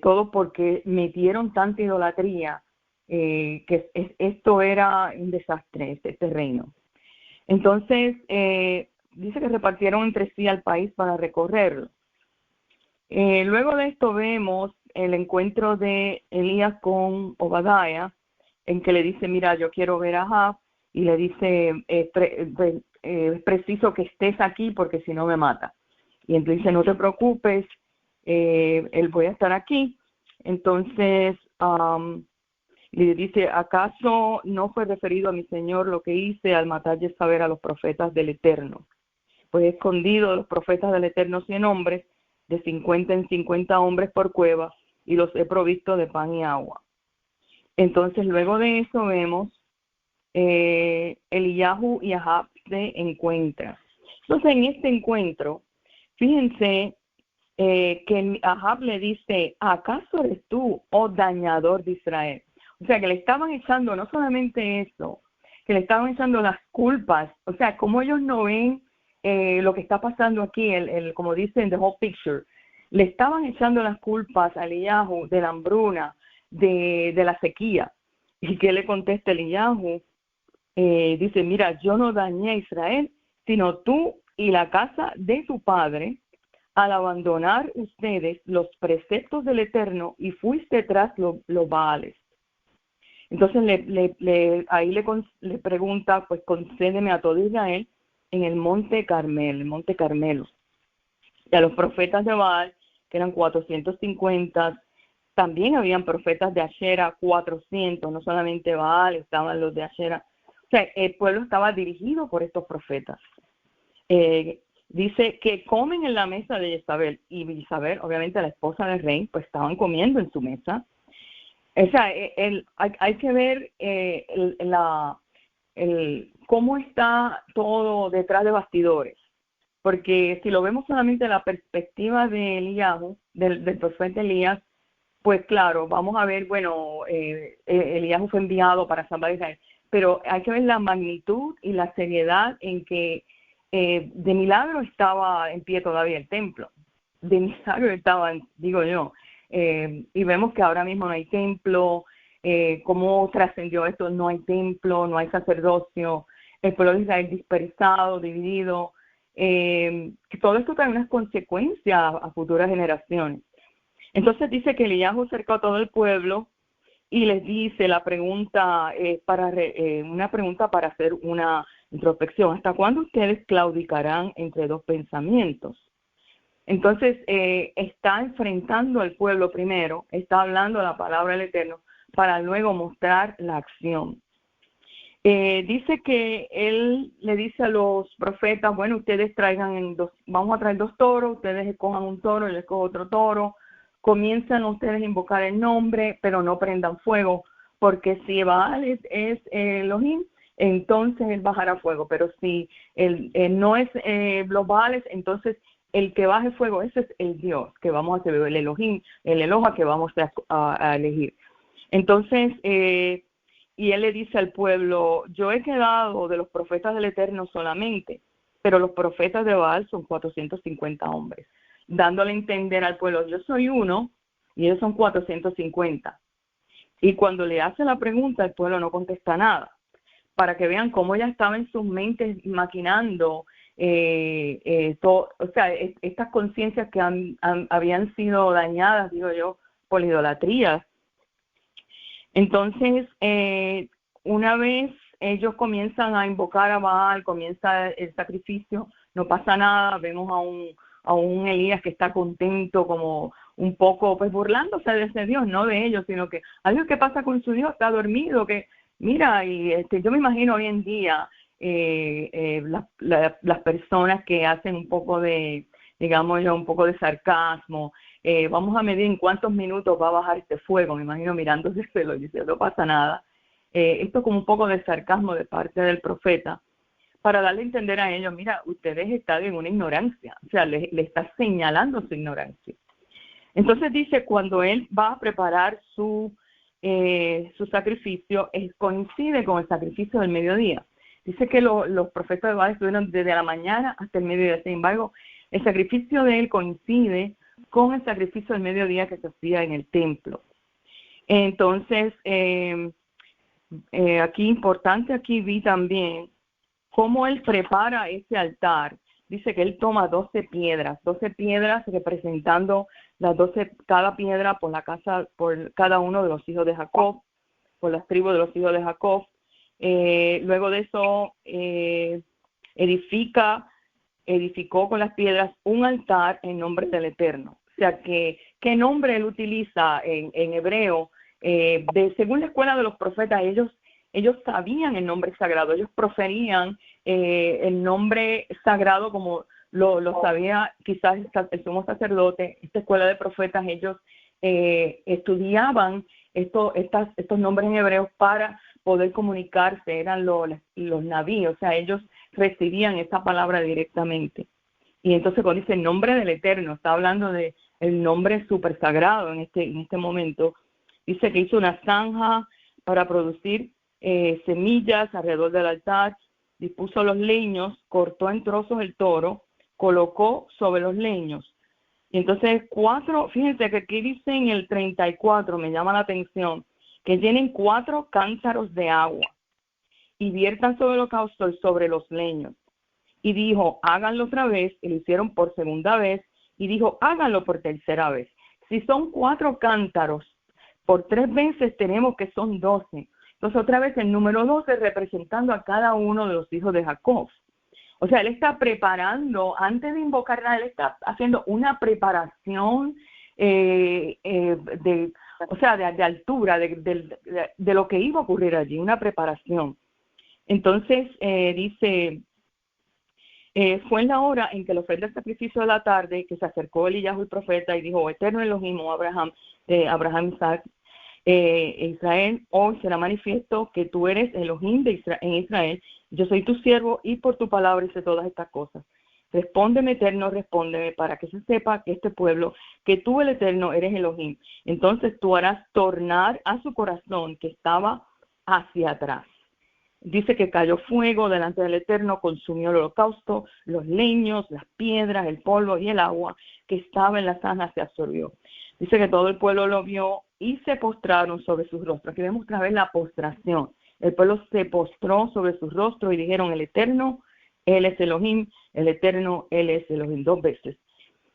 Todo porque metieron tanta idolatría, que esto era un desastre, este reino. Entonces, dice que repartieron entre sí al país para recorrerlo. Luego de esto vemos el encuentro de Elías con Obadiah, en que le dice, mira, yo quiero ver a Ahab, y le dice, es preciso que estés aquí porque si no me mata. Y entonces dice, no te preocupes, él voy a estar aquí. Entonces le dice, ¿acaso no fue referido a mi Señor lo que hice al matar Jezabel a los profetas del Eterno? Pues he escondido de los profetas del Eterno 100 hombres, de 50 en 50 hombres por cueva, y los he provisto de pan y agua. Entonces, luego de eso vemos Eliyahu y Ahab se encuentran. Entonces, en este encuentro, fíjense que Ahab le dice, ¿acaso eres tú, oh dañador de Israel? O sea, que le estaban echando no solamente eso, que le estaban echando las culpas. O sea, como ellos no ven lo que está pasando aquí, como dicen, the whole picture. Le estaban echando las culpas a Eliyahu de la hambruna, de la sequía. ¿Y qué le contesta Eliyahu? Dice, mira, yo no dañé a Israel, sino tú y la casa de tu padre, al abandonar ustedes los preceptos del Eterno y fuiste tras los Baales. Entonces ahí le pregunta, pues concédeme a todo Israel en el monte Carmelo. Y a los profetas de Baal, que eran 450, también habían profetas de Ashera, 400, no solamente Baal, estaban los de Ashera. O sea, el pueblo estaba dirigido por estos profetas. Dice que comen en la mesa de Jezabel, y Jezabel, obviamente la esposa del rey, pues estaban comiendo en su mesa. O sea, hay que ver cómo está todo detrás de bastidores, porque si lo vemos solamente de la perspectiva de Eliyahu, del profeta Elías, pues claro, vamos a ver, bueno, Eliyahu fue enviado para salvar a Israel, pero hay que ver la magnitud y la seriedad en que de milagro estaba en pie todavía el templo, de milagro estaban, digo yo, y vemos que ahora mismo no hay templo. ¿Cómo trascendió esto? No hay templo, no hay sacerdocio, el pueblo de Israel dispersado, dividido, que todo esto trae unas consecuencias a futuras generaciones. Entonces dice que Eliyahu acercó a todo el pueblo y les dice la pregunta, una pregunta para hacer una introspección. ¿Hasta cuándo ustedes claudicarán entre dos pensamientos? Entonces está enfrentando al pueblo primero, está hablando la palabra del Eterno para luego mostrar la acción. Dice que él le dice a los profetas, bueno, ustedes vamos a traer 2 toros, ustedes escojan un toro, yo escojo otro toro, comienzan ustedes a invocar el nombre, pero no prendan fuego, porque si Baal es Elohim, entonces él bajará fuego, pero si no es los Baales, entonces el que baje fuego, ese es el Dios que vamos a hacer, el Elohim, el Eloha que vamos a elegir. Entonces, y él le dice al pueblo, yo he quedado de los profetas del Eterno solamente, pero los profetas de Baal son 450 hombres, dándole a entender al pueblo, yo soy uno y ellos son 450. Y cuando le hace la pregunta, el pueblo no contesta nada, para que vean cómo ya estaba en sus mentes maquinando todo, o sea, estas conciencias que habían sido dañadas, digo yo, por la idolatría. Entonces, una vez ellos comienzan a invocar a Baal, comienza el sacrificio, no pasa nada, vemos a un Elías que está contento, como un poco pues burlándose de ese Dios, no de ellos, sino que algo que pasa con su Dios, está dormido, que mira, y yo me imagino hoy en día las personas que hacen un poco de, digamos yo, un poco de sarcasmo, vamos a medir en cuántos minutos va a bajar este fuego, me imagino mirándose el cielo y dice, no pasa nada. Esto como un poco de sarcasmo de parte del profeta, para darle a entender a ellos, mira, ustedes están en una ignorancia, o sea, le está señalando su ignorancia. Entonces dice, cuando él va a preparar su sacrificio, coincide con el sacrificio del mediodía. Dice que los profetas de Baal estuvieron desde la mañana hasta el mediodía, sin embargo, el sacrificio de él coincide con el sacrificio del mediodía que se hacía en el templo. Entonces, aquí vi también cómo él prepara ese altar. Dice que él toma 12 piedras representando las 12, cada piedra por cada uno de los hijos de Jacob, por las tribus de los hijos de Jacob. Luego de eso, edificó con las piedras un altar en nombre del Eterno. O sea, ¿qué nombre él utiliza en hebreo? Según la escuela de los profetas, ellos sabían el nombre sagrado, ellos proferían el nombre sagrado como lo sabía quizás el sumo sacerdote. Esta escuela de profetas, ellos estudiaban estos nombres en hebreo para poder comunicarse, eran los navíos, o sea, ellos recibían esa palabra directamente. Y entonces cuando dice el nombre del Eterno, está hablando de el nombre súper sagrado en este momento. Dice que hizo una zanja para producir semillas alrededor del altar, dispuso los leños, cortó en trozos el toro, colocó sobre los leños. Y entonces fíjense que aquí dice en el 34, me llama la atención, que tienen 4 cántaros de agua y viertan sobre el holocausto sobre los leños. Y dijo, háganlo otra vez, y lo hicieron por segunda vez, y dijo, háganlo por tercera vez. Si son 4 cántaros, por 3 veces tenemos que son 12. Entonces otra vez el número 12 representando a cada uno de los hijos de Jacob. O sea, él está preparando, antes de invocar a él está haciendo una preparación de altura, de lo que iba a ocurrir allí, una preparación. Entonces dice, fue en la hora en que le ofrenda el sacrificio de la tarde que se acercó Eliyahu el profeta y dijo, Eterno Elohim, Abraham, Isaac, Israel, hoy será manifiesto que tú eres Elohim en Israel, yo soy tu siervo y por tu palabra hice todas estas cosas. Respóndeme, Eterno, respóndeme, para que se sepa que este pueblo, que tú el Eterno eres Elohim. Entonces tú harás tornar a su corazón que estaba hacia atrás. Dice que cayó fuego delante del Eterno, consumió el holocausto, los leños, las piedras, el polvo y el agua que estaba en la zanja se absorbió. Dice que todo el pueblo lo vio y se postraron sobre sus rostros. Aquí vemos otra vez la postración. El pueblo se postró sobre sus rostros y dijeron, el Eterno, Él es Elohim, el Eterno, Él es Elohim, 2 veces.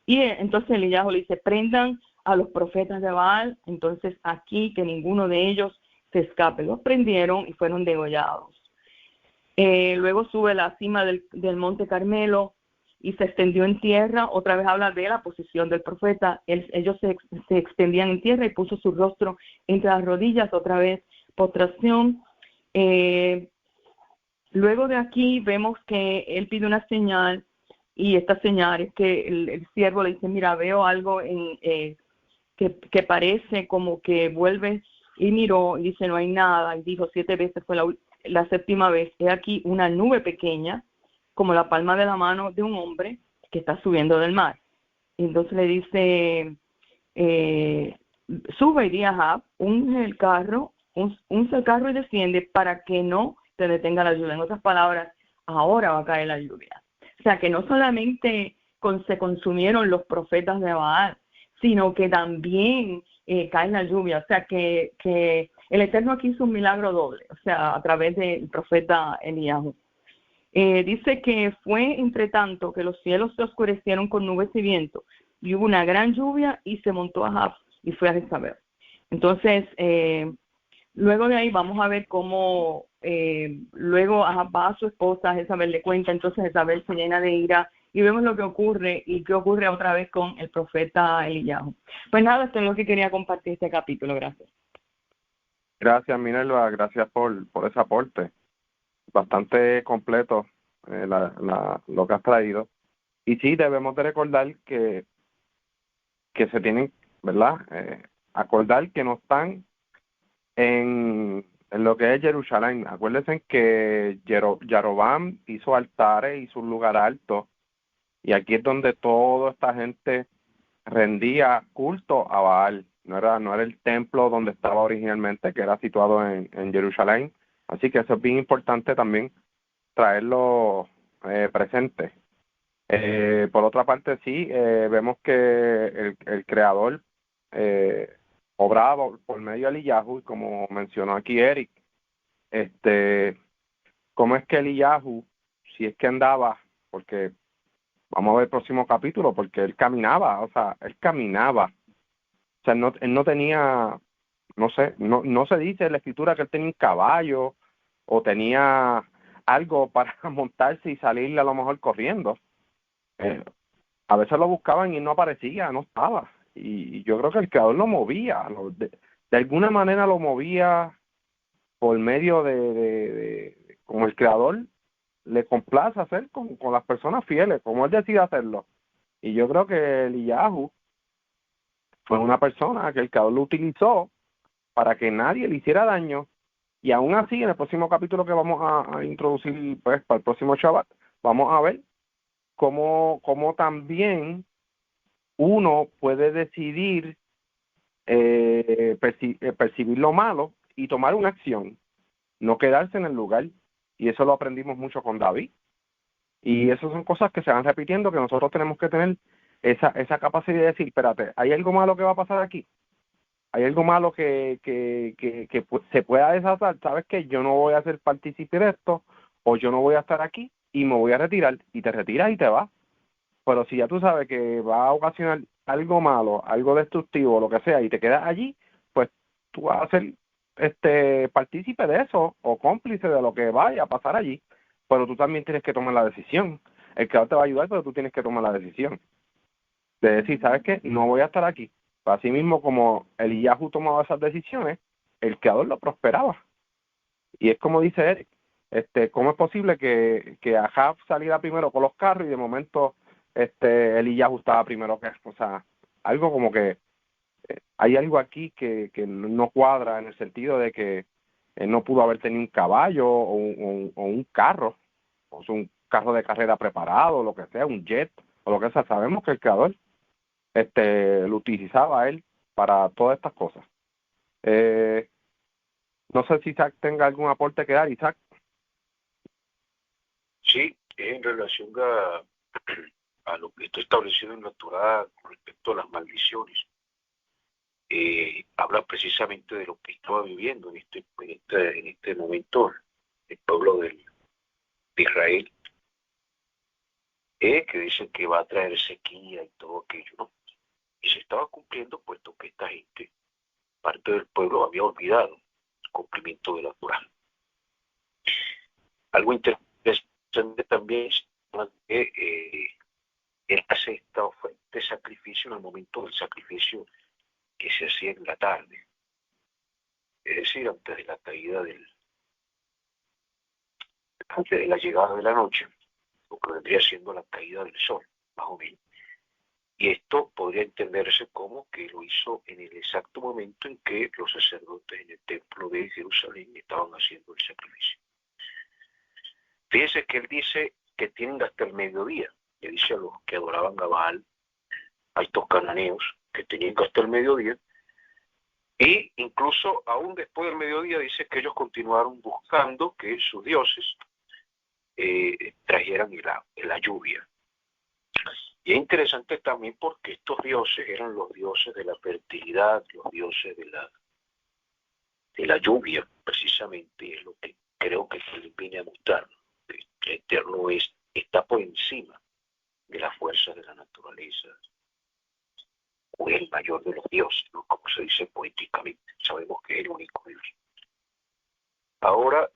Y entonces Eliyahu le dice, prendan a los profetas de Baal, entonces aquí que ninguno de ellos se escape. Los prendieron y fueron degollados. Luego sube a la cima del monte Carmelo y se extendió en tierra. Otra vez habla de la posición del profeta. Ellos se extendían en tierra y puso su rostro entre las rodillas, otra vez postración. Luego de aquí vemos que él pide una señal y esta señal es que el siervo le dice, mira, veo algo que parece como que vuelve, y miró y dice, no hay nada, y dijo 7 veces, fue la 7ª vez, he aquí una nube pequeña, como la palma de la mano de un hombre que está subiendo del mar. Y entonces le dice, sube y di a Ahab, unge el carro y desciende para que no te detenga la lluvia. En otras palabras, ahora va a caer la lluvia. O sea, que no solamente se consumieron los profetas de Baal, sino que también cae la lluvia. O sea, que el Eterno aquí hizo un milagro doble, o sea, a través del profeta Eliyahu. Dice que fue entre tanto que los cielos se oscurecieron con nubes y viento, y hubo una gran lluvia y se montó Ahab y fue a Jezabel. Entonces, luego de ahí vamos a ver cómo luego Ahab va a su esposa, Jezabel le cuenta, entonces Jezabel se llena de ira y vemos lo que ocurre y qué ocurre otra vez con el profeta Eliyahu. Pues nada, esto es lo que quería compartir este capítulo. Gracias. Gracias, Minerva, gracias por ese aporte. Bastante completo lo que has traído. Y sí, debemos de recordar que se tienen, ¿verdad? Acordar que no están en lo que es Jerusalén. Acuérdense que Jeroboam hizo altares, hizo un lugar alto, y aquí es donde toda esta gente rendía culto a Baal. No era el templo donde estaba originalmente, que era situado en Jerusalén. Así que eso es bien importante también traerlo presente. Por otra parte, sí, vemos que el creador obraba por medio de Eliyahu, y como mencionó aquí Eric, cómo es que Eliyahu, si es que andaba, porque vamos a ver el próximo capítulo, porque él caminaba. O sea, él no tenía, no sé, no se dice en la escritura que él tenía un caballo o tenía algo para montarse y salir a lo mejor corriendo. A veces lo buscaban y no aparecía, no estaba. Y yo creo que el creador lo movía, de alguna manera lo movía por medio de como el creador le complace hacer con las personas fieles, como él decide hacerlo. Y yo creo que Eliyahu fue una persona que el creador lo utilizó para que nadie le hiciera daño. Y aún así, en el próximo capítulo que vamos a introducir, pues, para el próximo Shabbat, vamos a ver cómo también uno puede decidir percibir lo malo y tomar una acción, no quedarse en el lugar. Y eso lo aprendimos mucho con David. Y esas son cosas que se van repitiendo, que nosotros tenemos que tener esa capacidad de decir, espérate, ¿hay algo malo que va a pasar aquí? ¿Hay algo malo que se pueda desatar? ¿Sabes qué? Yo no voy a ser partícipe de esto, o yo no voy a estar aquí y me voy a retirar, y te retiras y te vas. Pero si ya tú sabes que va a ocasionar algo malo, algo destructivo, lo que sea, y te quedas allí, pues tú vas a ser partícipe de eso o cómplice de lo que vaya a pasar allí. Pero tú también tienes que tomar la decisión. El creador te va a ayudar, pero tú tienes que tomar la decisión de decir, ¿sabes qué? No voy a estar aquí. Así mismo como Eliyahu tomaba esas decisiones, el creador lo prosperaba. Y es como dice Eric, ¿cómo es posible que Ahab saliera primero con los carros y de momento Eliyahu estaba primero que él? O sea, algo como que hay algo aquí que no cuadra, en el sentido de que él no pudo haber tenido un caballo o un carro, o sea, un carro de carrera preparado, o lo que sea, un jet, o lo que sea. Sabemos que el creador lo utilizaba a él para todas estas cosas. No sé si Isaac tenga algún aporte que dar, Isaac. Sí, en relación a lo que está establecido en la Torá con respecto a las maldiciones. Habla precisamente de lo que estaba viviendo en este momento el pueblo de Israel, que dicen que va a traer sequía y todo aquello, ¿no? Y se estaba cumpliendo, puesto que esta gente, parte del pueblo, había olvidado el cumplimiento de la Torá. Algo interesante también es que él hace este sacrificio en el momento del sacrificio que se hacía en la tarde, es decir, antes de la caída antes de la llegada de la noche, lo que vendría siendo la caída del sol, más o menos. Y esto podría entenderse como que lo hizo en el exacto momento en que los sacerdotes en el templo de Jerusalén estaban haciendo el sacrificio. Fíjense que él dice que tienen hasta el mediodía. Le dice a los que adoraban a Baal, a estos cananeos, que tenían hasta el mediodía. Y incluso aún después del mediodía dice que ellos continuaron buscando que sus dioses trajeran la lluvia. Y es interesante también porque estos dioses eran los dioses de la fertilidad, los dioses de la lluvia, precisamente es lo que creo que se les viene a mostrar. El Eterno está por encima de las fuerzas de la naturaleza, o es el mayor de los dioses, ¿no? Como se dice poéticamente. Sabemos que es el único Dios. Ahora,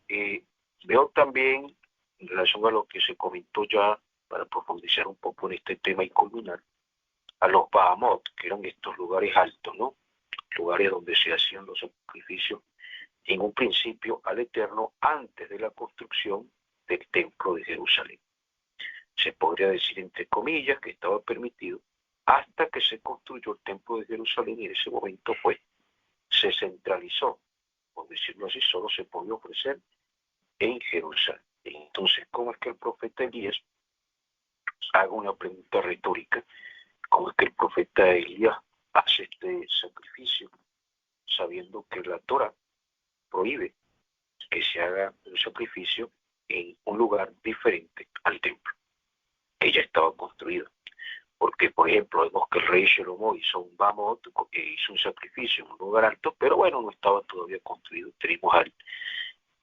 veo también, en relación a lo que se comentó ya, para profundizar un poco en este tema y culminar, a los Bahamot, que eran estos lugares altos, ¿no? Lugares donde se hacían los sacrificios en un principio al Eterno antes de la construcción del templo de Jerusalén. Se podría decir, entre comillas, que estaba permitido hasta que se construyó el templo de Jerusalén, y en ese momento pues se centralizó, por decirlo así, solo se podía ofrecer en Jerusalén. Entonces, ¿cómo es que el profeta Elías, haga una pregunta retórica, cómo es que el profeta Elías hace este sacrificio sabiendo que la Torá prohíbe que se haga un sacrificio en un lugar diferente al templo, que ya estaba construido? Porque, por ejemplo, vemos que el rey Salomón hizo un Bamot, hizo un sacrificio en un lugar alto, pero bueno, no estaba todavía construido. Tenemos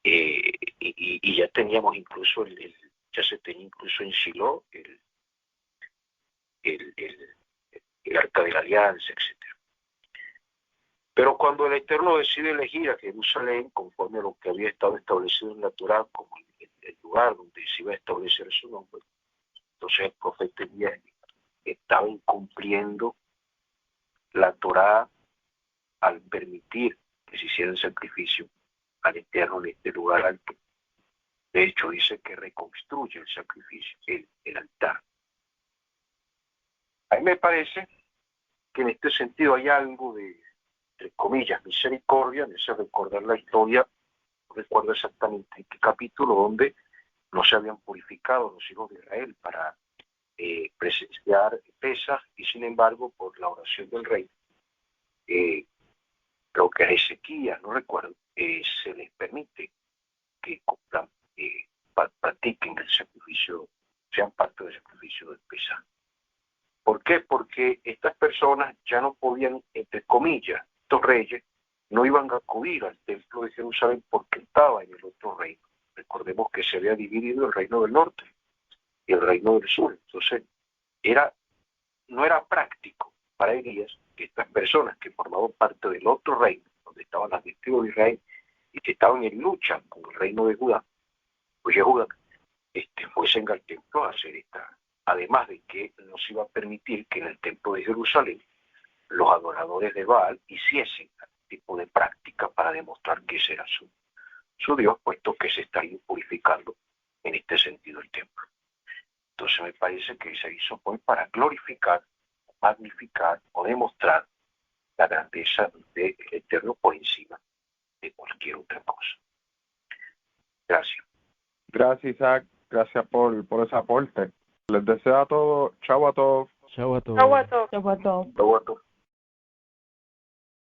y ya teníamos incluso ya se tenía incluso en Shiloh el Arca de la Alianza, etc. Pero cuando el Eterno decide elegir a Jerusalén, conforme a lo que había estado establecido en la Torá como el lugar donde se iba a establecer su nombre, entonces el profeta Elías estaba incumpliendo la Torá al permitir que se hiciera el sacrificio al Eterno en este lugar alto. De hecho, dice que reconstruye el sacrificio, el altar. A mí me parece que en este sentido hay algo de entre comillas, misericordia, me hace recordar la historia, no recuerdo exactamente en qué capítulo, donde no se habían purificado los hijos de Israel para presenciar Pesaj, y sin embargo, por la oración del rey, creo que a Ezequías, no recuerdo, se les permite que cumplan, practiquen el sacrificio, sean parte del sacrificio del Pesaj. ¿Por qué? Porque estas personas ya no podían, entre comillas, estos reyes, no iban a acudir al templo de Jerusalén porque estaba en el otro reino. Recordemos que se había dividido el reino del norte y el reino del sur. Entonces, no era práctico para Elías que estas personas que formaban parte del otro reino, donde estaban las tribus de Israel y que estaban en lucha con el reino de Judá, pues Judá, fuesen al templo a hacer esta. Además de que no se iba a permitir que en el templo de Jerusalén los adoradores de Baal hiciesen algún tipo de práctica para demostrar que ese era su Dios, puesto que se estaría purificando en este sentido el templo. Entonces me parece que se hizo pues para glorificar, magnificar o demostrar la grandeza del Eterno por encima de cualquier otra cosa. Gracias. Gracias, Isaac. Gracias por ese aporte. Les deseo a todos, chao a todos. Chau a todos. Chau a todos. Chau a todos. Luego,